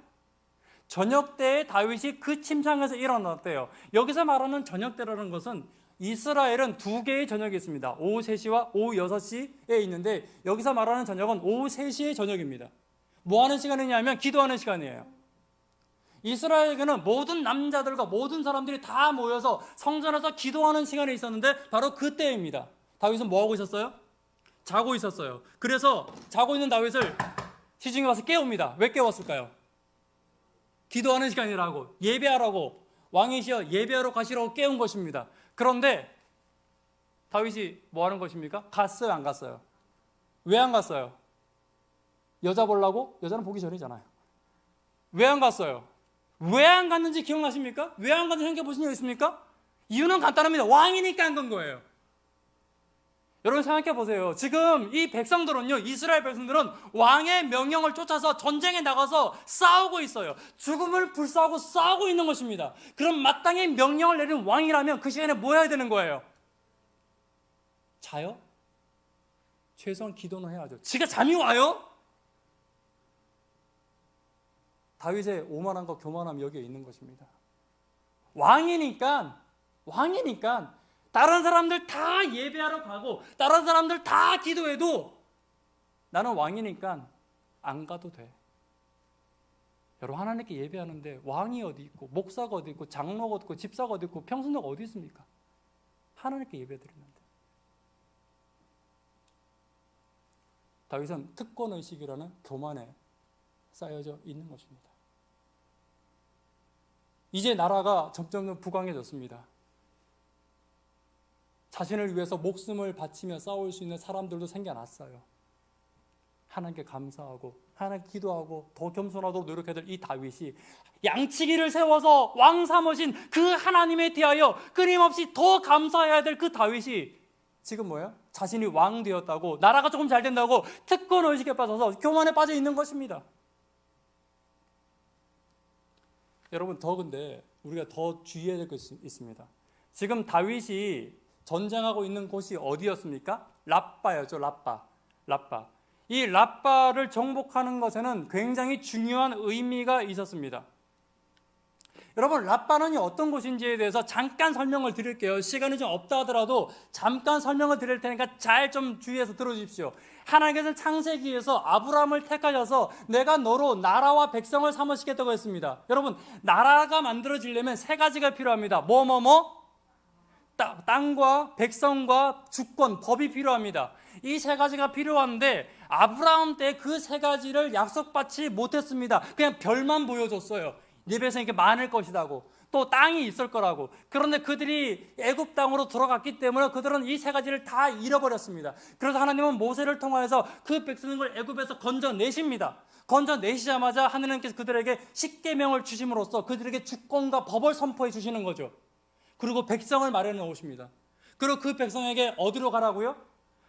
저녁 때에 다윗이 그 침상에서 일어났대요. 여기서 말하는 저녁 때라는 것은 이스라엘은 두 개의 저녁이 있습니다. 오후 3시와 오후 6시에 있는데 여기서 말하는 저녁은 오후 3시의 저녁입니다. 뭐 하는 시간이냐면 기도하는 시간이에요. 이스라엘에게는 모든 남자들과 모든 사람들이 다 모여서 성전에서 기도하는 시간이 있었는데 바로 그때입니다. 다윗은 뭐 하고 있었어요? 자고 있었어요. 그래서 자고 있는 다윗을 시중에 와서 깨웁니다. 왜 깨웠을까요? 기도하는 시간이라고, 예배하라고, 왕이시여 예배하러 가시라고 깨운 것입니다. 그런데 다윗이 뭐 하는 것입니까? 갔어요, 안 갔어요? 왜 안 갔어요? 여자 보려고? 여자는 보기 전이잖아요. 왜 안 갔어요? 왜 안 갔는지 기억나십니까? 왜 안 갔는지 생각해 보신 적 있습니까? 이유는 간단합니다. 왕이니까 안 간 거예요. 여러분 생각해 보세요. 지금 이 백성들은요, 이스라엘 백성들은 왕의 명령을 쫓아서 전쟁에 나가서 싸우고 있어요. 죽음을 불사하고 싸우고 있는 것입니다. 그럼 마땅히 명령을 내린 왕이라면 그 시간에 뭐 해야 되는 거예요? 자요? 최소한 기도는 해야죠. 지가 잠이 와요? 다윗의 오만함과 교만함이 여기에 있는 것입니다. 왕이니까 다른 사람들 다 예배하러 가고 다른 사람들 다 기도해도 나는 왕이니까 안 가도 돼. 여러분 하나님께 예배하는데 왕이 어디 있고 목사가 어디 있고 장로가 어디 있고 집사가 어디 있고 평신도가 어디 있습니까? 하나님께 예배드리는데. 다윗은 특권의식이라는 교만에 쌓여져 있는 것입니다. 이제 나라가 점점 부강해졌습니다. 자신을 위해서 목숨을 바치며 싸울 수 있는 사람들도 생겨났어요. 하나님께 감사하고 하나님께 기도하고 더 겸손하도록 노력해야 될 이 다윗이 양치기를 세워서 왕 삼으신 그 하나님에 대하여 끊임없이 더 감사해야 될 그 다윗이 지금 뭐예요? 자신이 왕 되었다고, 나라가 조금 잘 된다고 특권의식에 빠져서 교만에 빠져 있는 것입니다. 여러분 근데 우리가 더 주의해야 될 것이 있습니다. 지금 다윗이 전쟁하고 있는 곳이 어디였습니까? 랍바였죠. 랍바. 이 랍바를 정복하는 것에는 굉장히 중요한 의미가 있었습니다. 여러분 랍바는 어떤 곳인지에 대해서 잠깐 설명을 드릴게요. 시간이 좀 없다 하더라도 잠깐 설명을 드릴 테니까 잘 좀 주의해서 들어주십시오. 하나님께서는 창세기에서 아브라함을 택하셔서 내가 너로 나라와 백성을 삼으시겠다고 했습니다. 여러분 나라가 만들어지려면 세 가지가 필요합니다. 땅과 백성과 주권, 법이 필요합니다. 이 세 가지가 필요한데 아브라함 때 그 세 가지를 약속받지 못했습니다. 그냥 별만 보여줬어요. 네 백성에게 많을 것이라고, 또 땅이 있을 거라고. 그런데 그들이 애굽 땅으로 들어갔기 때문에 그들은 이 세 가지를 다 잃어버렸습니다. 그래서 하나님은 모세를 통하여서 그 백성을 애굽에서 건져내십니다. 건져내시자마자 하나님께서 그들에게 십계명을 주심으로써 그들에게 주권과 법을 선포해 주시는 거죠. 그리고 백성을 마련해 오십니다. 그리고 그 백성에게 어디로 가라고요?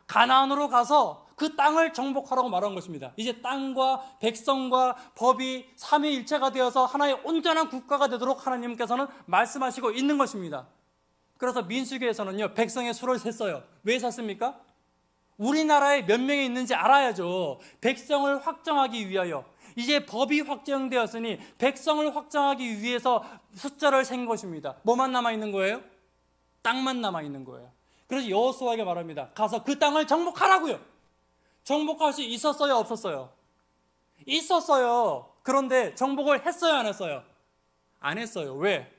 가나안으로 가서 그 땅을 정복하라고 말한 것입니다. 이제 땅과 백성과 법이 삼위일체가 되어서 하나의 온전한 국가가 되도록 하나님께서는 말씀하시고 있는 것입니다. 그래서 민수기에서는요, 백성의 수를 셌어요. 왜 셌습니까? 우리나라에 몇 명이 있는지 알아야죠. 백성을 확정하기 위하여. 이제 법이 확정되었으니 백성을 확정하기 위해서 숫자를 센 것입니다. 뭐만 남아있는 거예요? 땅만 남아있는 거예요. 그래서 여호수아에게 말합니다. 가서 그 땅을 정복하라고요. 정복할 수 있었어요, 없었어요? 있었어요. 그런데 정복을 했어요, 안 했어요? 안 했어요. 왜?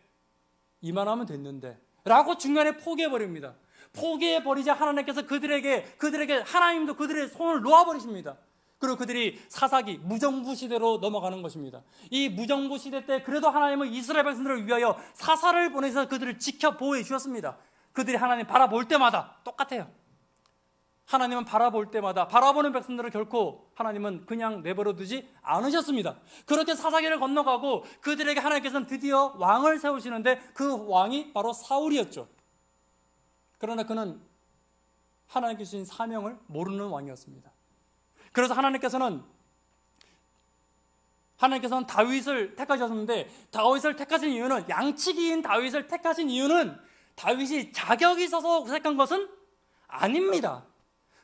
이만하면 됐는데 라고 중간에 포기해버립니다. 포기해버리자 하나님께서 그들에게 하나님도 그들의 손을 놓아버리십니다. 그리고 그들이 사사기, 무정부 시대로 넘어가는 것입니다. 이 무정부 시대 때 그래도 하나님은 이스라엘 백성들을 위하여 사사를 보내서 그들을 지켜 보호해 주셨습니다. 그들이 하나님 바라볼 때마다 똑같아요. 하나님은 바라볼 때마다 바라보는 백성들을 결코 하나님은 그냥 내버려 두지 않으셨습니다. 그렇게 사사기를 건너가고 그들에게 하나님께서는 드디어 왕을 세우시는데 그 왕이 바로 사울이었죠. 그러나 그는 하나님께 주신 사명을 모르는 왕이었습니다. 그래서 하나님께서는 다윗을 택하셨는데, 다윗을 택하신 이유는, 양치기인 다윗을 택하신 이유는 다윗이 자격이 있어서 택한 것은 아닙니다.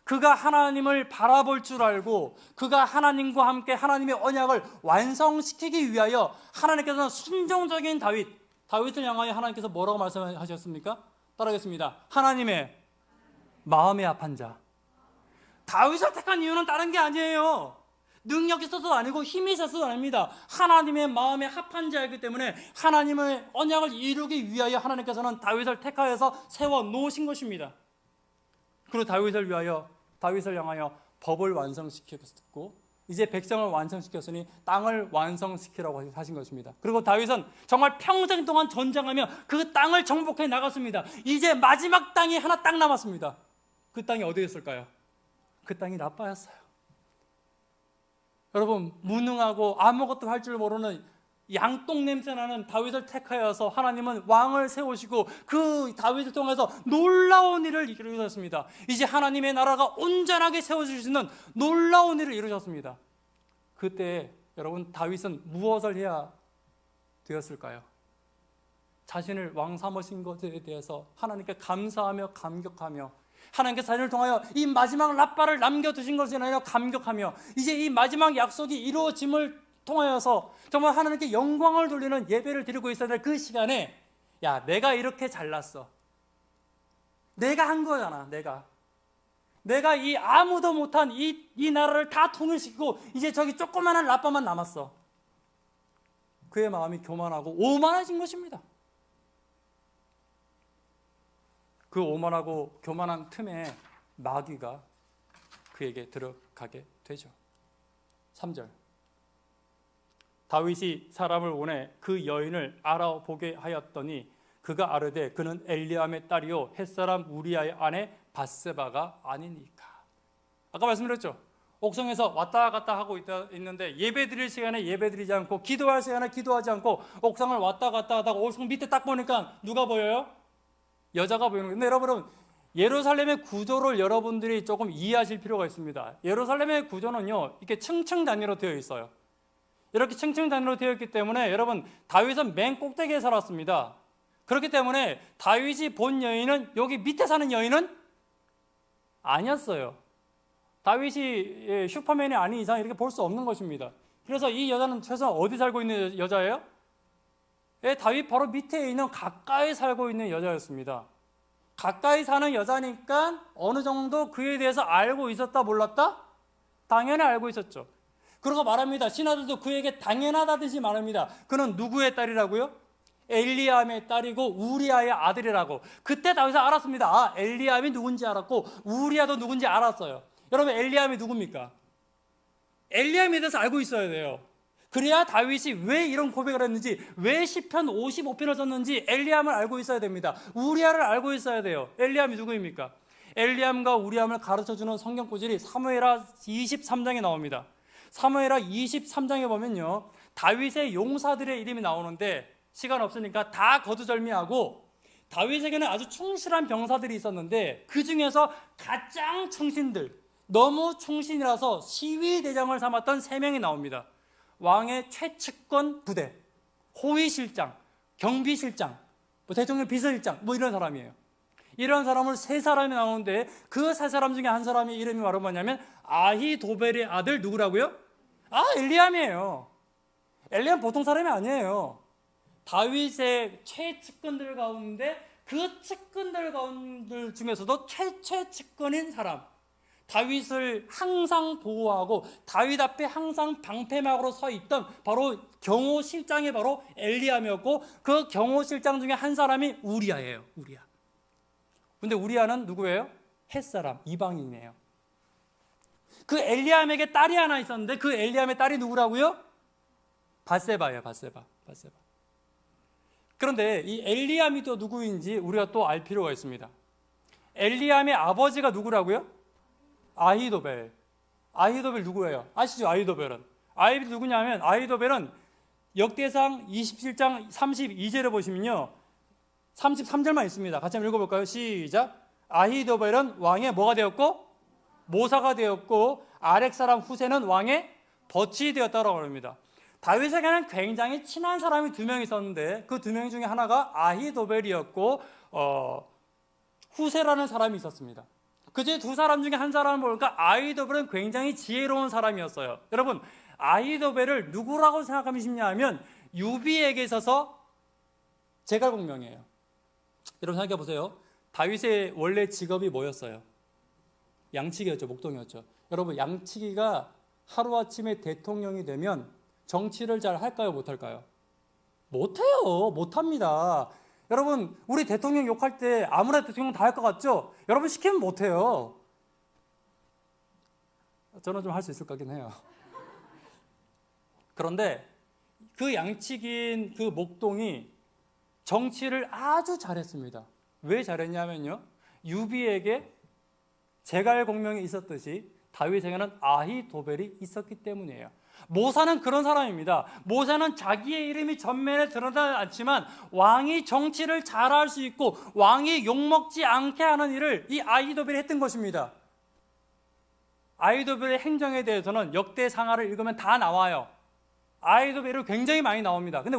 그가 하나님을 바라볼 줄 알고 그가 하나님과 함께 하나님의 언약을 완성시키기 위하여 하나님께서는 순종적인 다윗을 향하여 하나님께서 뭐라고 말씀하셨습니까? 따라하겠습니다. 하나님의 마음에 합한 자. 다윗을 택한 이유는 다른 게 아니에요. 능력이 있어서도 아니고 힘이 있어서도 아닙니다. 하나님의 마음에 합한 자이기 때문에 하나님의 언약을 이루기 위하여 하나님께서는 다윗을 택하여서 세워 놓으신 것입니다. 그리고 다윗을 향하여 법을 완성시켰고 이제 백성을 완성시켰으니 땅을 완성시키라고 하신 것입니다. 그리고 다윗은 정말 평생 동안 전쟁하며 그 땅을 정복해 나갔습니다. 이제 마지막 땅이 하나 딱 남았습니다. 그 땅이 어디였을까요? 그 땅이 라빠였어요. 여러분, 무능하고 아무것도 할 줄 모르는 양똥 냄새나는 다윗을 택하여서 하나님은 왕을 세우시고 그 다윗을 통해서 놀라운 일을 이루셨습니다. 이제 하나님의 나라가 온전하게 세워질 수 있는 놀라운 일을 이루셨습니다. 그때 여러분, 다윗은 무엇을 해야 되었을까요? 자신을 왕 삼으신 것에 대해서 하나님께 감사하며 감격하며, 하나님께서 자신을 통하여 이 마지막 라빠를 남겨두신 것에 대하여 감격하며, 이제 이 마지막 약속이 이루어짐을 통하여서 정말 하나님께 영광을 돌리는 예배를 드리고 있어야 될 그 시간에, 야, 내가 이렇게 잘났어. 내가 한 거잖아. 내가 이 아무도 못한 이 나라를 다 통일시키고 이제 저기 조그마한 라빠만 남았어. 그의 마음이 교만하고 오만해진 것입니다. 그 오만하고 교만한 틈에 마귀가 그에게 들어가게 되죠. 3절. 다윗이 사람을 보내 그 여인을 알아보게 하였더니 그가 아르되 그는 엘리암의 딸이요 햇사람 우리아의 아내 밧세바가 아니니까. 아까 말씀드렸죠. 옥성에서 왔다 갔다 하고 있는데 예배드릴 시간에 예배드리지 않고 기도할 시간에 기도하지 않고 옥상을 왔다 갔다 하다가 옥상 밑에 딱 보니까 누가 보여요? 여자가 보이는 거예요. 근데 여러분, 예루살렘의 구조를 여러분들이 조금 이해하실 필요가 있습니다. 예루살렘의 구조는요, 이렇게 층층 단위로 되어 있어요. 이렇게 층층 단위로 되어 있기 때문에 여러분, 다윗은 맨 꼭대기에 살았습니다. 그렇기 때문에 다윗이 본 여인은, 여기 밑에 사는 여인은 아니었어요. 다윗이 슈퍼맨이 아닌 이상 이렇게 볼 수 없는 것입니다. 그래서 이 여자는 최소한 어디 살고 있는 여자예요? 다윗 바로 밑에 있는 가까이 살고 있는 여자였습니다. 가까이 사는 여자니까 어느 정도 그에 대해서 알고 있었다 몰랐다? 당연히 알고 있었죠. 그러고 말합니다. 신하들도 그에게 당연하다듯이 말합니다. 그는 누구의 딸이라고요? 엘리암의 딸이고 우리아의 아들이라고. 그때 다윗은 알았습니다. 아, 엘리암이 누군지 알았고 우리아도 누군지 알았어요. 여러분, 엘리암이 누굽니까? 엘리암에 대해서 알고 있어야 돼요. 그래야 다윗이 왜 이런 고백을 했는지, 왜 시편 55편을 썼는지 엘리암을 알고 있어야 됩니다. 우리아를 알고 있어야 돼요. 엘리암이 누구입니까? 엘리암과 우리암을 가르쳐주는 성경 구절이 사무엘하 23장에 나옵니다. 사무엘하 23장에 보면요, 다윗의 용사들의 이름이 나오는데 시간 없으니까 다 거두절미하고, 다윗에게는 아주 충실한 병사들이 있었는데 그 중에서 가장 충신들, 너무 충신이라서 시위대장을 삼았던 3명이 나옵니다. 왕의 최측권 부대, 호위실장, 경비실장, 대통령 비서실장, 이런 사람이에요. 이런 사람을 3사람이 나오는데 그 3사람 중에 한 사람의 이름이 바로 뭐냐면 아히도벨의 아들 누구라고요? 엘리암이에요. 엘리암 보통 사람이 아니에요. 다윗의 최측근들 가운데 그 측근들 가운데 중에서도 최측근인 사람, 다윗을 항상 보호하고 다윗 앞에 항상 방패막으로 서 있던 바로 경호실장이 바로 엘리암이었고, 그 경호실장 중에 한 사람이 우리아예요. 우리아. 근데 우리아는 누구예요? 햇사람, 이방인이에요. 그 엘리암에게 딸이 하나 있었는데 그 엘리암의 딸이 누구라고요? 밧세바예요. 밧세바. 그런데 이 엘리암이 또 누구인지 우리가 또 알 필요가 있습니다. 엘리암의 아버지가 누구라고요? 아히도벨. 아히도벨 누구예요? 아시죠? 아히도벨은. 아히도벨 누구냐면 아히도벨은 역대상 27장 32절에 보시면요. 33절만 있습니다. 같이 한번 읽어볼까요? 시작. 아히도벨은 왕의 뭐가 되었고? 모사가 되었고 아렉 사람 후세는 왕의 덫이 되었다고 합니다. 다윗에게는 굉장히 친한 사람이 두 명 있었는데 그 두 명 중에 하나가 아히도벨이었고 후세라는 사람이 있었습니다. 그중 두 사람 중에 한 사람을 보니까 아히도벨은 굉장히 지혜로운 사람이었어요. 여러분, 아히도벨을 누구라고 생각하면 쉽냐 하면 유비에게 있어서 제갈공명이에요. 여러분 생각해 보세요. 다윗의 원래 직업이 뭐였어요? 양치기였죠. 목동이었죠. 여러분, 양치기가 하루아침에 대통령이 되면 정치를 잘 할까요? 못할까요? 못해요. 못합니다. 여러분, 우리 대통령 욕할 때 아무나 대통령 다 할 것 같죠? 여러분 시키면 못해요. 저는 좀 할 수 있을 것 같긴 해요. 그런데 그 양치기인 그 목동이 정치를 아주 잘했습니다. 왜 잘했냐면요, 유비에게 제갈공명이 있었듯이 다윗에게는 아히도벨이 있었기 때문이에요. 모사는 그런 사람입니다. 모사는 자기의 이름이 전면에 드러나지 않지만 왕이 정치를 잘할 수 있고 왕이 욕먹지 않게 하는 일을 이 아히도벨이 했던 것입니다. 아히도벨의 행정에 대해서는 역대상하를 읽으면 다 나와요. 아히도벨이 굉장히 많이 나옵니다. 근데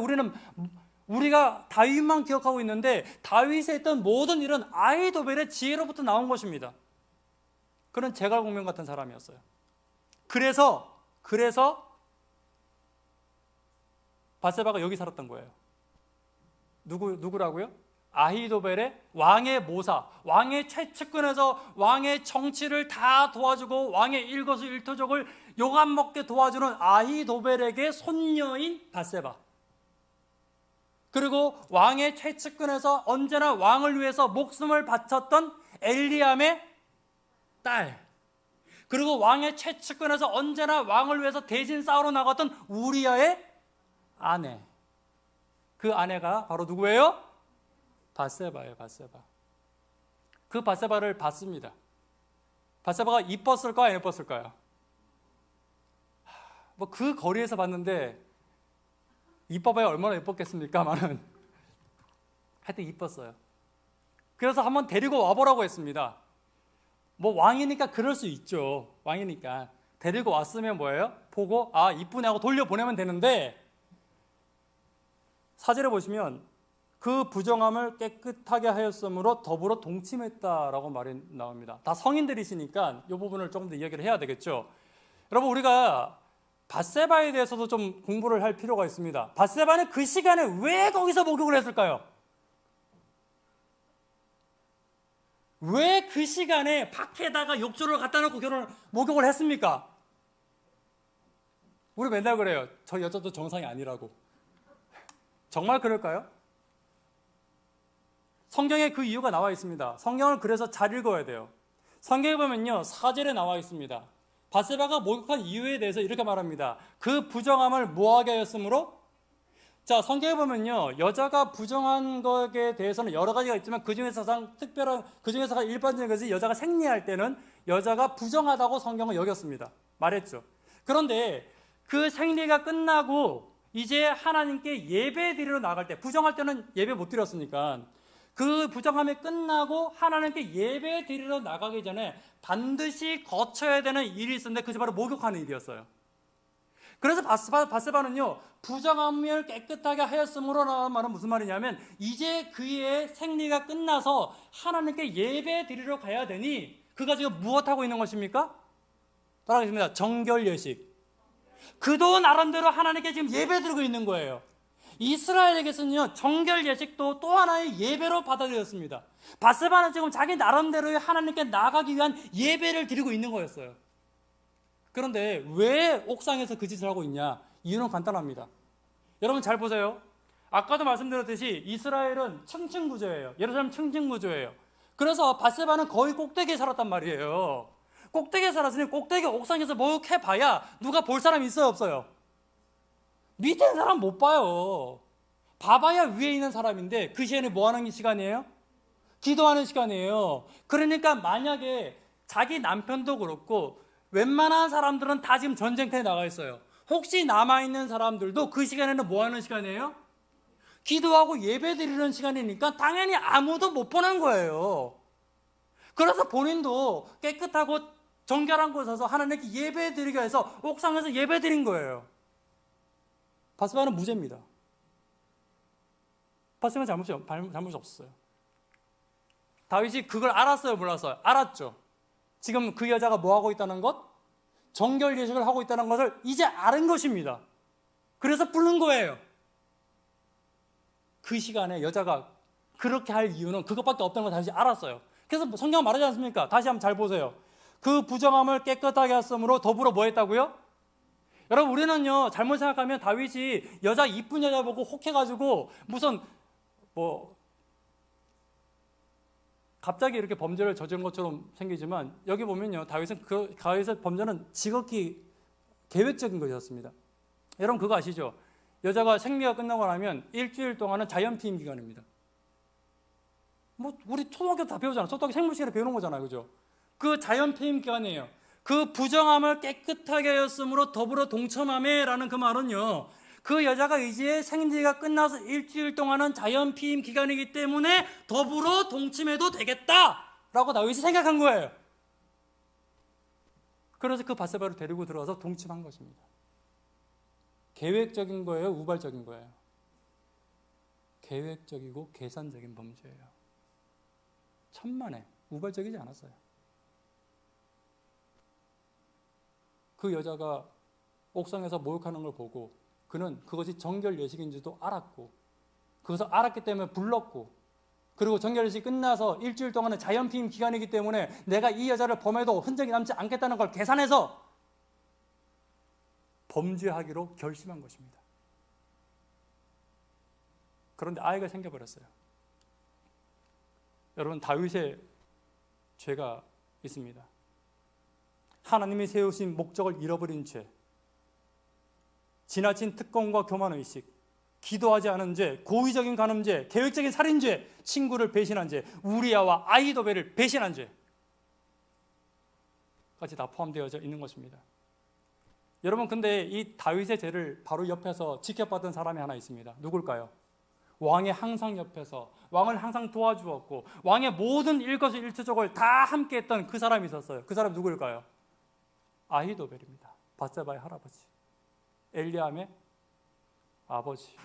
우리가 다윗만 기억하고 있는데 다윗이 했던 모든 일은 아히도벨의 지혜로부터 나온 것입니다. 그런 제갈공명 같은 사람이었어요. 그래서 바세바가 여기 살았던 거예요. 누구라고요? 아히도벨의 왕의 모사, 왕의 최측근에서 왕의 정치를 다 도와주고 왕의 일거수일투족을 욕 안 먹게 도와주는 아히도벨에게 손녀인 바세바, 그리고 왕의 최측근에서 언제나 왕을 위해서 목숨을 바쳤던 엘리암의 딸, 그리고 왕의 최측근에서 언제나 왕을 위해서 대신 싸우러 나갔던 우리아의 아내. 그 아내가 바로 누구예요? 바세바예요. 바세바. 그 바세바를 봤습니다. 바세바가 이뻤을까요? 안 이뻤을까요? 뭐 그 거리에서 봤는데 이뻐봐야 얼마나 이뻤겠습니까만은 하여튼 이뻤어요. 그래서 한번 데리고 와보라고 했습니다. 뭐 왕이니까 그럴 수 있죠. 왕이니까 데리고 왔으면 뭐예요? 보고 아 이쁘네 하고 돌려보내면 되는데, 사절에 보시면 그 부정함을 깨끗하게 하였으므로 더불어 동침했다라고 말이 나옵니다. 다 성인들이시니까 이 부분을 조금 더 이야기를 해야 되겠죠. 여러분, 우리가 바세바에 대해서도 좀 공부를 할 필요가 있습니다. 바세바는 그 시간에 왜 거기서 목욕을 했을까요? 왜 그 시간에 밖에다가 욕조를 갖다 놓고 목욕을 했습니까? 우리 맨날 그래요. 저 여자도 정상이 아니라고. 정말 그럴까요? 성경에 그 이유가 나와 있습니다. 성경을 그래서 잘 읽어야 돼요. 성경에 보면요, 4절에 나와 있습니다. 바세바가 목욕한 이유에 대해서 이렇게 말합니다. 그 부정함을 뭐하게 하였으므로? 자, 성경에 보면요, 여자가 부정한 것에 대해서는 여러 가지가 있지만 그 중에서 가장 특별한, 그 중에서 가장 일반적인 것이 여자가 생리할 때는 여자가 부정하다고 성경은 여겼습니다. 말했죠. 그런데 그 생리가 끝나고 이제 하나님께 예배 드리러 나갈 때, 부정할 때는 예배 못 드렸으니까 그 부정함이 끝나고 하나님께 예배 드리러 나가기 전에 반드시 거쳐야 되는 일이 있었는데 그것이 바로 목욕하는 일이었어요. 그래서 바세바는요, 부정함을 깨끗하게 하였으므로라는 말은 무슨 말이냐면 이제 그의 생리가 끝나서 하나님께 예배 드리러 가야 되니 그가 지금 무엇하고 있는 것입니까? 따라하겠습니다. 정결예식. 그도 나름대로 하나님께 지금 예배 드리고 있는 거예요. 이스라엘에게서는요, 정결예식도 또 하나의 예배로 받아들였습니다. 바세바는 지금 자기 나름대로의 하나님께 나가기 위한 예배를 드리고 있는 거였어요. 그런데 왜 옥상에서 그 짓을 하고 있냐? 이유는 간단합니다. 여러분 잘 보세요. 아까도 말씀드렸듯이 이스라엘은 층층구조예요. 예루살렘 층층구조예요. 그래서 바세바는 거의 꼭대기에 살았단 말이에요. 꼭대기에 살았으니 꼭대기 옥상에서 목욕해봐야 누가 볼 사람이 있어요, 없어요? 밑에 있는 사람 못 봐요. 봐봐야 위에 있는 사람인데 그 시간에 뭐 하는 시간이에요? 기도하는 시간이에요. 그러니까 만약에 자기 남편도 그렇고 웬만한 사람들은 다 지금 전쟁터에 나가 있어요. 혹시 남아있는 사람들도 그 시간에는 뭐 하는 시간이에요? 기도하고 예배 드리는 시간이니까 당연히 아무도 못 보는 거예요. 그래서 본인도 깨끗하고 정결한 곳에서 하나님께 예배 드리기 위해서 옥상에서 예배 드린 거예요. 바세바는 무죄입니다. 바세바는 잘못이 없었어요. 다윗이 그걸 알았어요, 몰랐어요? 알았죠. 지금 그 여자가 뭐 하고 있다는 것? 정결 예식을 하고 있다는 것을 이제 알은 것입니다. 그래서 부른 거예요. 그 시간에 여자가 그렇게 할 이유는 그것밖에 없다는 걸 다시 알았어요. 그래서 성경 말하지 않습니까? 다시 한번 잘 보세요. 그 부정함을 깨끗하게 했으므로 더불어 뭐 했다고요? 여러분, 우리는요 잘못 생각하면 다윗이 여자 이쁜 여자 보고 혹해가지고 무슨 갑자기 이렇게 범죄를 저지른 것처럼 생기지만 여기 보면요 다윗의 범죄는 지극히 계획적인 것이었습니다. 여러분 그거 아시죠? 여자가 생리가 끝나고 나면 일주일 동안은 자연 피임 기간입니다. 우리 초등학교 다 배우잖아요. 초등학교 생물 시간에 배우는 거잖아요, 그죠? 그 자연 피임 기간이에요. 그 부정함을 깨끗하게 하였으므로 더불어 동참하매라는 그 말은요, 그 여자가 이제 생리가 끝나서 일주일 동안은 자연 피임 기간이기 때문에 더불어 동침해도 되겠다라고 다윗이 생각한 거예요. 그래서 그 바세바를 데리고 들어와서 동침한 것입니다. 계획적인 거예요, 우발적인 거예요? 계획적이고 계산적인 범죄예요. 천만에 우발적이지 않았어요. 그 여자가 옥상에서 목욕하는 걸 보고 그는 그것이 정결 예식인지도 알았고, 그것을 알았기 때문에 불렀고, 그리고 정결 예식이 끝나서 일주일 동안은 자연 피임 기간이기 때문에 내가 이 여자를 범해도 흔적이 남지 않겠다는 걸 계산해서 범죄하기로 결심한 것입니다. 그런데 아이가 생겨버렸어요. 여러분, 다윗의 죄가 있습니다. 하나님이 세우신 목적을 잃어버린 죄, 지나친 특권과 교만의식, 기도하지 않은 죄, 고의적인 간음죄, 계획적인 살인죄, 친구를 배신한 죄, 우리아와 아히도벨을 배신한 죄까지 다 포함되어 있는 것입니다. 여러분, 근데 이 다윗의 죄를 바로 옆에서 지켜봤던 사람이 하나 있습니다. 누굴까요? 왕의 항상 옆에서 왕을 항상 도와주었고 왕의 모든 일거수일투족을 다 함께했던 그 사람이 있었어요. 그 사람이 누구일까요? 아히도벨입니다. 바세바의 할아버지, 엘리암의 아버지,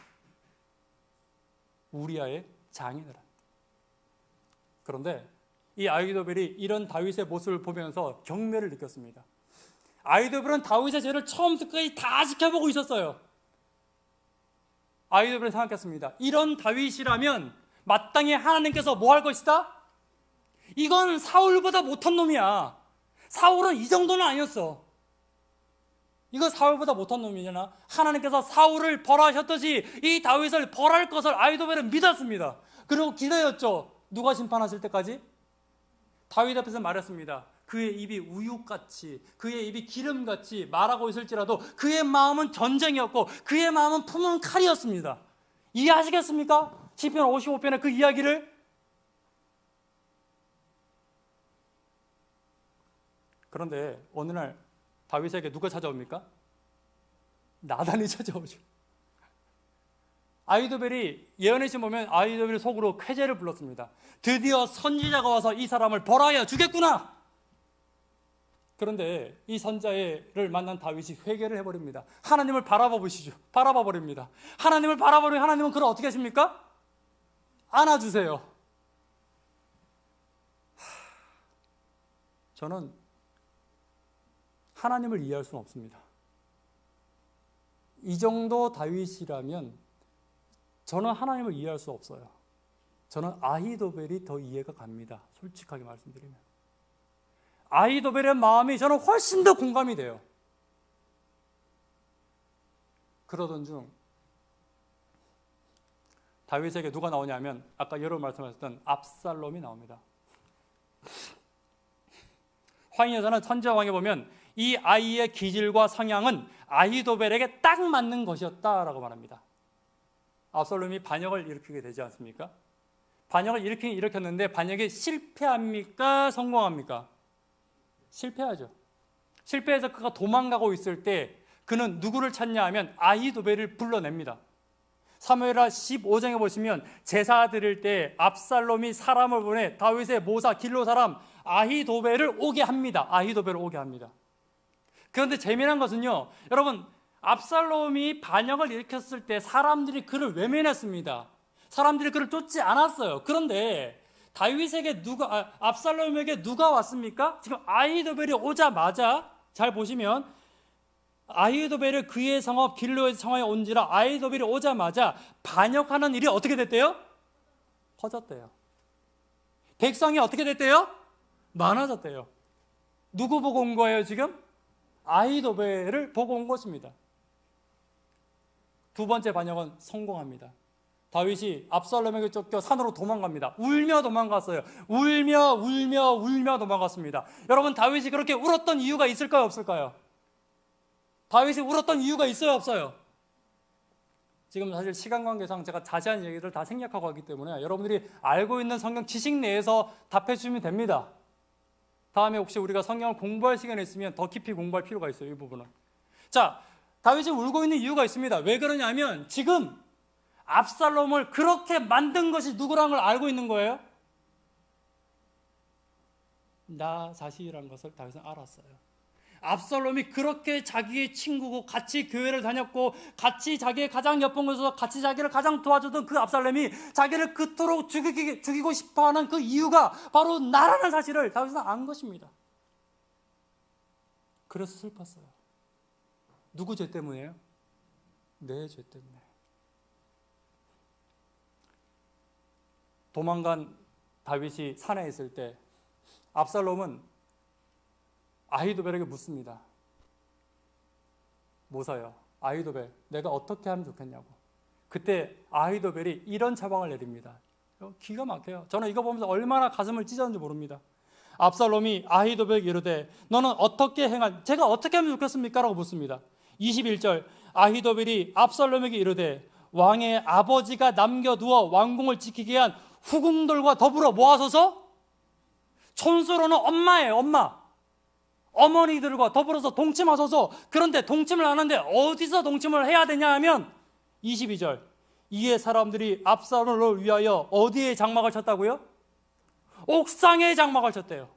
우리아의 장인어른. 그런데 이 아히도벨이 이런 다윗의 모습을 보면서 경멸을 느꼈습니다. 아히도벨은 다윗의 죄를 처음부터 끝까지 다 지켜보고 있었어요. 아히도벨은 생각했습니다. 이런 다윗이라면 마땅히 하나님께서 뭐 할 것이다? 이건 사울보다 못한 놈이야. 사울은 이 정도는 아니었어. 이거 사울보다 못한 놈이잖아. 하나님께서 사울을 벌하셨듯이 이 다윗을 벌할 것을 아히도벨은 믿었습니다. 그리고 기다렸죠. 누가 심판하실 때까지? 다윗 앞에서 말했습니다. 그의 입이 우유같이, 그의 입이 기름같이 말하고 있을지라도 그의 마음은 전쟁이었고 그의 마음은 품은 칼이었습니다. 이해하시겠습니까? 시편 55편의 그 이야기를. 그런데 어느 날 다윗에게 누가 찾아옵니까? 나단이 찾아오죠. 아히도벨이 예언의 시 보면 아히도벨이 속으로 쾌재를 불렀습니다. 드디어 선지자가 와서 이 사람을 벌하여 주겠구나. 그런데 이 선자를 만난 다윗이 회개를 해버립니다. 하나님을 바라봐 버립니다. 하나님을 바라보면 하나님은 그를 어떻게 하십니까? 안아주세요. 저는 하나님을 이해할 수는 없습니다. 이 정도 다윗이라면 저는 하나님을 이해할 수 없어요. 저는 아히도벨이 더 이해가 갑니다. 솔직하게 말씀드리면. 아히도벨의 마음이 저는 훨씬 더 공감이 돼요. 그러던 중 다윗에게 누가 나오냐면 아까 여러분 말씀하셨던 압살롬이 나옵니다. 황희여자는 선지자왕에 보면 이 아이의 기질과 성향은 아히도벨에게 딱 맞는 것이었다라고 말합니다. 압살롬이 반역을 일으키게 되지 않습니까? 반역을 일으켰는데 반역이 실패합니까? 성공합니까? 실패하죠. 실패해서 그가 도망가고 있을 때 그는 누구를 찾냐 하면 아히도벨을 불러냅니다. 사무엘하 15장에 보시면 제사 드릴 때 압살롬이 사람을 보내 다윗의 모사 길로 사람 아히도벨을 오게 합니다. 아히도벨을 오게 합니다. 그런데 재미난 것은요, 여러분, 압살롬이 반역을 일으켰을 때 사람들이 그를 외면했습니다. 사람들이 그를 쫓지 않았어요. 그런데 다윗에게 압살롬에게 누가 왔습니까? 지금 아히도벨이 오자마자 잘 보시면 아히도벨을 그의 성읍 길로의 성에 온지라 아히도벨이 오자마자 반역하는 일이 어떻게 됐대요? 커졌대요. 백성이 어떻게 됐대요? 많아졌대요. 누구 보고 온 거예요 지금? 아히도벨을 보고 온 것입니다. 두 번째 반역은 성공합니다. 다윗이 압살롬에게 쫓겨 산으로 도망갑니다. 울며 도망갔어요. 울며 도망갔습니다. 여러분, 다윗이 그렇게 울었던 이유가 있을까요, 없을까요? 다윗이 울었던 이유가 있어요, 없어요? 지금 사실 시간 관계상 제가 자세한 얘기를 다 생략하고 하기 때문에 여러분들이 알고 있는 성경 지식 내에서 답해 주시면 됩니다. 다음에 혹시 우리가 성경을 공부할 시간이 있으면 더 깊이 공부할 필요가 있어요, 이 부분은. 자, 다윗이 울고 있는 이유가 있습니다. 왜 그러냐면 지금 압살롬을 그렇게 만든 것이 누구라는 걸 알고 있는 거예요. 나 자신이라는 것을 다윗은 알았어요. 압살롬이 그렇게 자기의 친구고 같이 교회를 다녔고 같이 자기의 가장 예쁜 곳에서 같이 자기를 가장 도와주던 그 압살롬이 자기를 그토록 죽이고 싶어하는 그 이유가 바로 나라는 사실을 다윗은 안 것입니다. 그래서 슬펐어요. 누구 죄 때문이에요? 내 죄 때문에. 도망간 다윗이 산에 있을 때 압살롬은 아히도벨에게 묻습니다. 모사여, 아히도벨, 내가 어떻게 하면 좋겠냐고. 그때 아히도벨이 이런 처방을 내립니다. 기가 막혀요. 저는 이거 보면서 얼마나 가슴을 찢었는지 모릅니다. 압살롬이 아히도벨에게 이르되 너는 제가 어떻게 하면 좋겠습니까? 라고 묻습니다. 21절, 아히도벨이 압살롬에게 이르되 왕의 아버지가 남겨두어 왕궁을 지키게 위한 후궁들과 더불어 모아서서, 촌수로는 엄마예요, 엄마. 어머니들과 더불어서 동침하소서. 그런데 동침을 하는데 어디서 동침을 해야 되냐 하면 22절, 이에 사람들이 압살롬을 위하여 어디에 장막을 쳤다고요? 옥상에 장막을 쳤대요.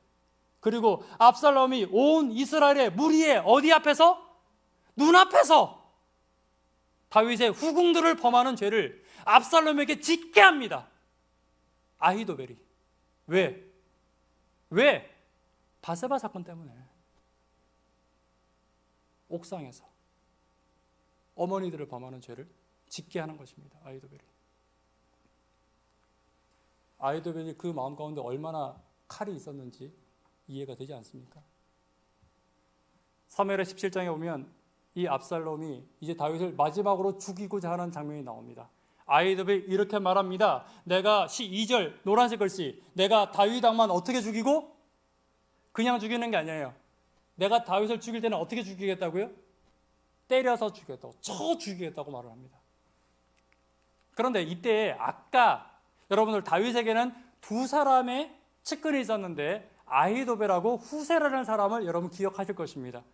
그리고 압살롬이 온 이스라엘의 무리의 어디 앞에서? 눈앞에서 다윗의 후궁들을 범하는 죄를 압살롬에게 짓게 합니다. 아히도벨이. 왜? 바세바 사건 때문에. 옥상에서 어머니들을 범하는 죄를 짓게 하는 것입니다. 아히도벨이 그 마음 가운데 얼마나 칼이 있었는지 이해가 되지 않습니까? 사무엘하 17장에 보면 이 압살롬이 이제 다윗을 마지막으로 죽이고자 하는 장면이 나옵니다. 아히도벨이 이렇게 말합니다. 내가 2절 노란색 글씨, 내가 다윗 왕만 어떻게 죽이고? 그냥 죽이는 게 아니에요. 내가 다윗을 죽일 때는 어떻게 죽이겠다고요? 때려서 죽이겠다고, 쳐 죽이겠다고 말을 합니다. 그런데 이때 아까 여러분들 다윗에게는 두 사람의 측근이 있었는데 아히도벨하고 후세라는 사람을 여러분 기억하실 것입니다.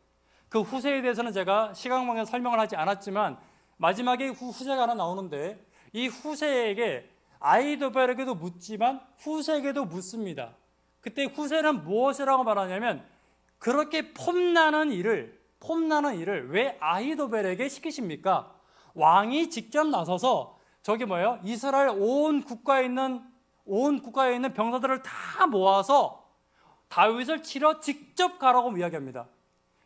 그 후세에 대해서는 제가 시간 관계에서 설명을 하지 않았지만 마지막에 후세가 하나 나오는데 이 후세에게 아히도벨에게도 묻지만 후세에게도 묻습니다. 그때 후세는 무엇이라고 말하냐면 그렇게 폼나는 일을 왜 아히도벨에게 시키십니까? 왕이 직접 나서서 이스라엘 온 국가에 있는 병사들을 다 모아서 다윗을 치러 직접 가라고 이야기합니다.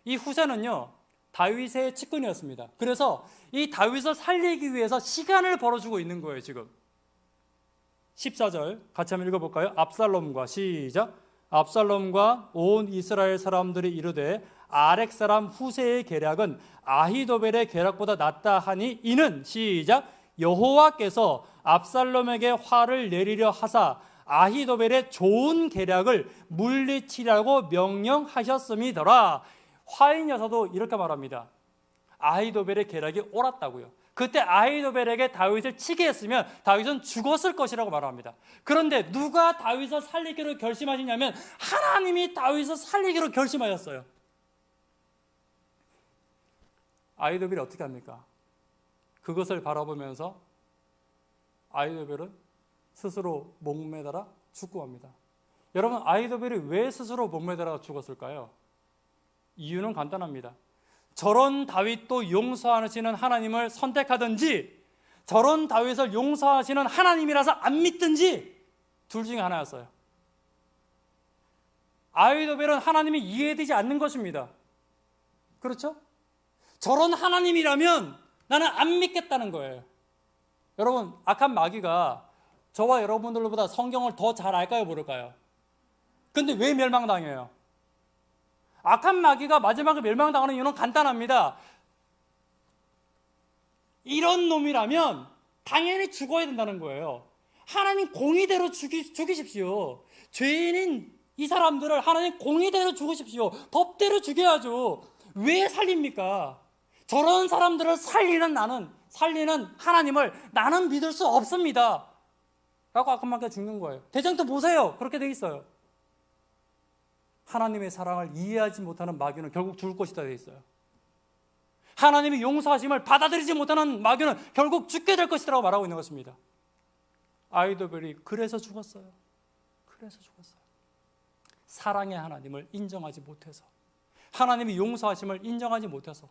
이 후세는요, 다윗의 측근이었습니다. 그래서 이 다윗을 살리기 위해서 시간을 벌어주고 있는 거예요, 지금. 14절 같이 한번 읽어볼까요? 압살롬과 온 이스라엘 사람들이 이르되 아렉 사람 후세의 계략은 아히도벨의 계략보다 낫다 하니 이는 여호와께서 압살롬에게 화를 내리려 하사 아히도벨의 좋은 계략을 물리치라고 명령하셨음이더라. 화인 여사도 이렇게 말합니다. 아히도벨의 계략이 옳았다고요. 그때 아히도벨에게 다윗을 치게 했으면 다윗은 죽었을 것이라고 말합니다. 그런데 누가 다윗을 살리기로 결심하시냐면 하나님이 다윗을 살리기로 결심하셨어요. 아히도벨이 어떻게 합니까? 그것을 바라보면서 아히도벨은 스스로 목매달아 죽고 맙니다. 여러분, 아히도벨이 왜 스스로 목매달아 죽었을까요? 이유는 간단합니다. 저런 다윗도 용서하시는 하나님을 선택하든지 저런 다윗을 용서하시는 하나님이라서 안 믿든지 둘 중에 하나였어요. 아히도벨은 하나님이 이해되지 않는 것입니다. 그렇죠? 저런 하나님이라면 나는 안 믿겠다는 거예요. 여러분, 악한 마귀가 저와 여러분들보다 성경을 더 잘 알까요, 모를까요? 근데 왜 멸망당해요? 악한 마귀가 마지막에 멸망당하는 이유는 간단합니다. 이런 놈이라면 당연히 죽어야 된다는 거예요. 하나님 공의대로 죽이십시오. 죄인인 이 사람들을 하나님 공의대로 죽으십시오. 법대로 죽여야죠. 왜 살립니까? 저런 사람들을 살리는 하나님을 나는 믿을 수 없습니다. 라고 악한 마귀가 죽는 거예요. 대장도 보세요. 그렇게 돼 있어요. 하나님의 사랑을 이해하지 못하는 마귀는 결국 죽을 것이다 되어 있어요. 하나님의 용서하심을 받아들이지 못하는 마귀는 결국 죽게 될 것이라고 말하고 있는 것입니다. 아히도벨이 그래서 죽었어요. 그래서 죽었어요. 사랑의 하나님을 인정하지 못해서, 하나님의 용서하심을 인정하지 못해서,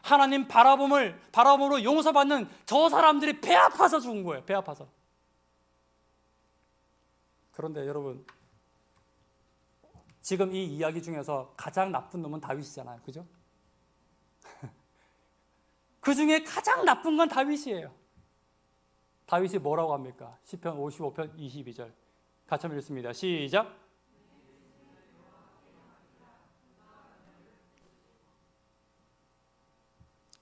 하나님 바라봄으로 용서받는 저 사람들이 배 아파서 죽은 거예요. 배 아파서. 그런데 여러분, 지금 이 이야기 중에서 가장 나쁜 놈은 다윗이잖아요. 그죠? 그 중에 가장 나쁜 건 다윗이에요. 다윗이 뭐라고 합니까? 시편 55편 22절. 같이 한번 읽습니다. 시작.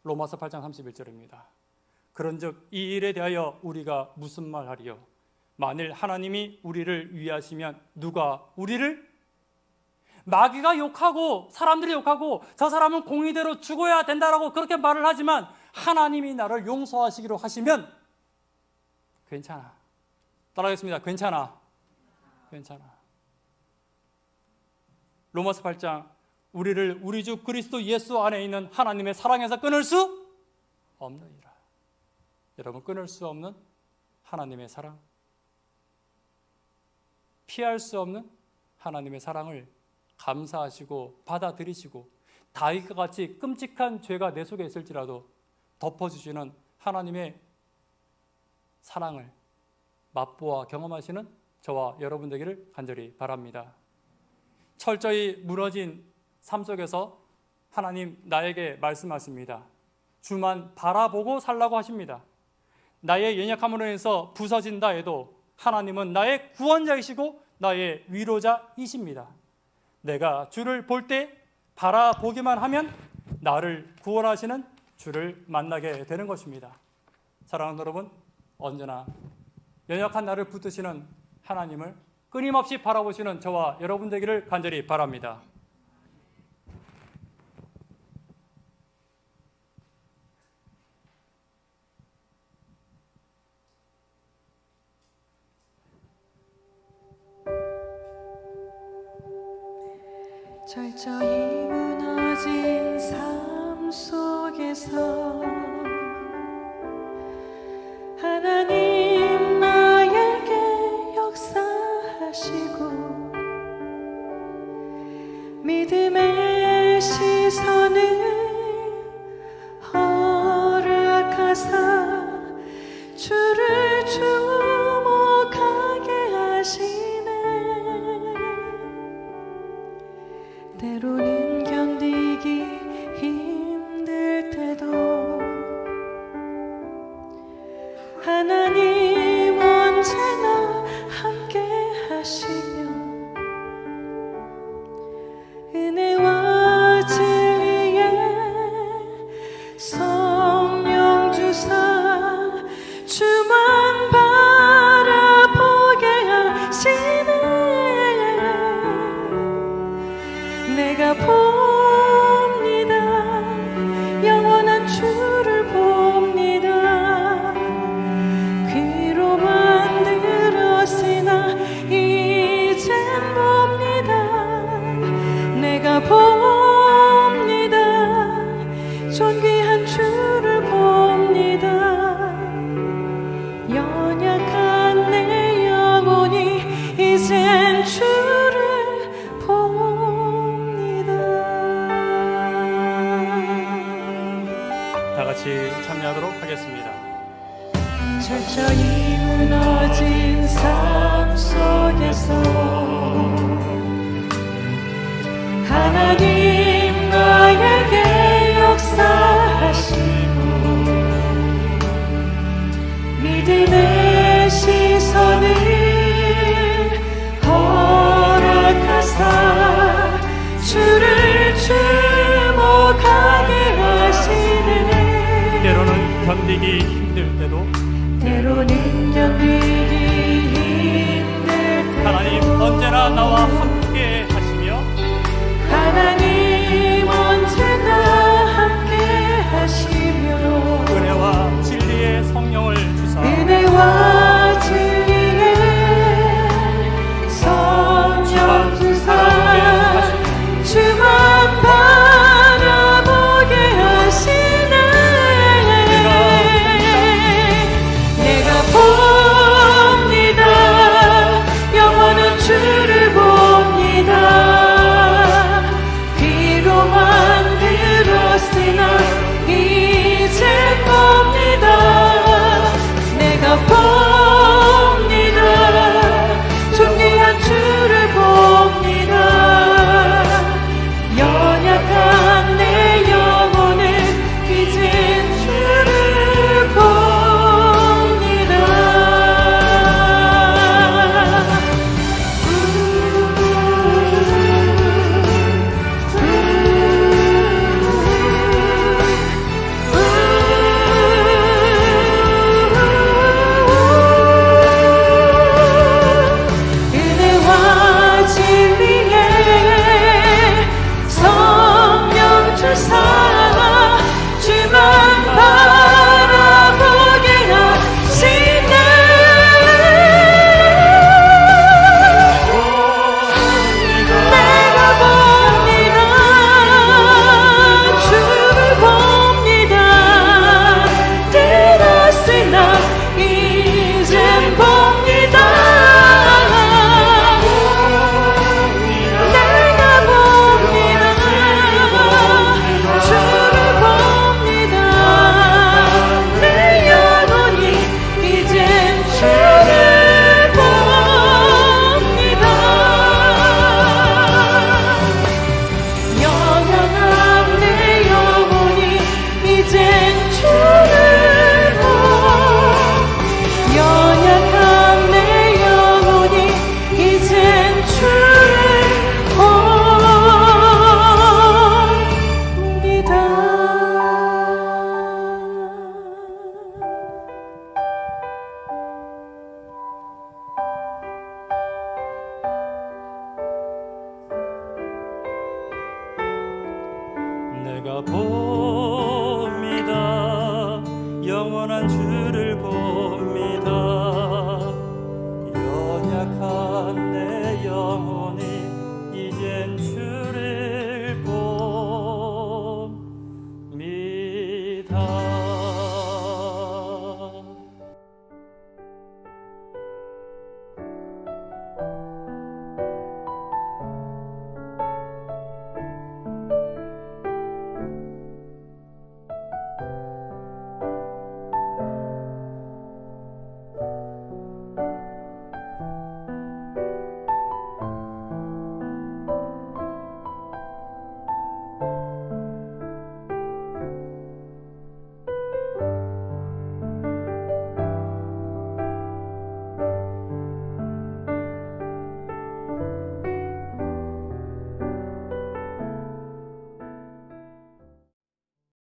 로마서 8장 31절입니다. 그런즉 이 일에 대하여 우리가 무슨 말하리요? 만일 하나님이 우리를 위하시면 누가 우리를? 마귀가 욕하고 사람들이 욕하고 저 사람은 공의대로 죽어야 된다라고 그렇게 말을 하지만 하나님이 나를 용서하시기로 하시면 괜찮아. 따라하겠습니다. 괜찮아. 로마서 8장, 우리를 우리 주 그리스도 예수 안에 있는 하나님의 사랑에서 끊을 수 없느니라. 여러분, 끊을 수 없는 하나님의 사랑, 피할 수 없는 하나님의 사랑을 감사하시고 받아들이시고 다윗과 같이 끔찍한 죄가 내 속에 있을지라도 덮어주시는 하나님의 사랑을 맛보아 경험하시는 저와 여러분 되기를 간절히 바랍니다. 철저히 무너진 삶 속에서 하나님 나에게 말씀하십니다. 주만 바라보고 살라고 하십니다. 나의 연약함으로 인해서 부서진다 해도 하나님은 나의 구원자이시고 나의 위로자이십니다. 내가 주를 볼 때 바라보기만 하면 나를 구원하시는 주를 만나게 되는 것입니다. 사랑하는 여러분, 언제나 연약한 나를 붙드시는 하나님을 끊임없이 바라보시는 저와 여러분 되기를 간절히 바랍니다. 철저히 무너진 삶 속에서 하나님 나에게 역사하시고 믿음의 시선을 허락하사 주를 주목하게 하시네. 때로는 견디기 같이 참여하도록 하겠습니다. 철저히 무너진 삶 속에서 하나님 나에게 역사하시고 믿음의 시선을 허락하사 주를 주목하게 하시네. 때로는 견디기 힘들 때도 때로는 견디기 힘들 때 하나님 언제나 나와 함께 하시며 하나님 언제나 함께 하시며 은혜와 진리의 성령을 주사 은혜와 진리의 성령 주사 주만 바라보게 하시네. 내가 봅니다. 영원한 주를 봅니다. 귀로만 들었으나 이제 봅니다. 내가 봅니다. 존귀한 주를 봅니다. 연약한 내 영혼을 이젠 주를 봅니다. 은혜와 진리의 성령 주사 주만 바라보게 하시네. 내가 봅니다. 주를 봅니다. 들었으나 이젠 봅니다. 내가 봅니다. 주를 봅니다. 내 영혼이 이젠 주를 봅니다. 연약한 내 영혼이 이젠 주를 연약한 내 영혼이 이젠 주를 봅니다. 내가 봅니다 영원한 주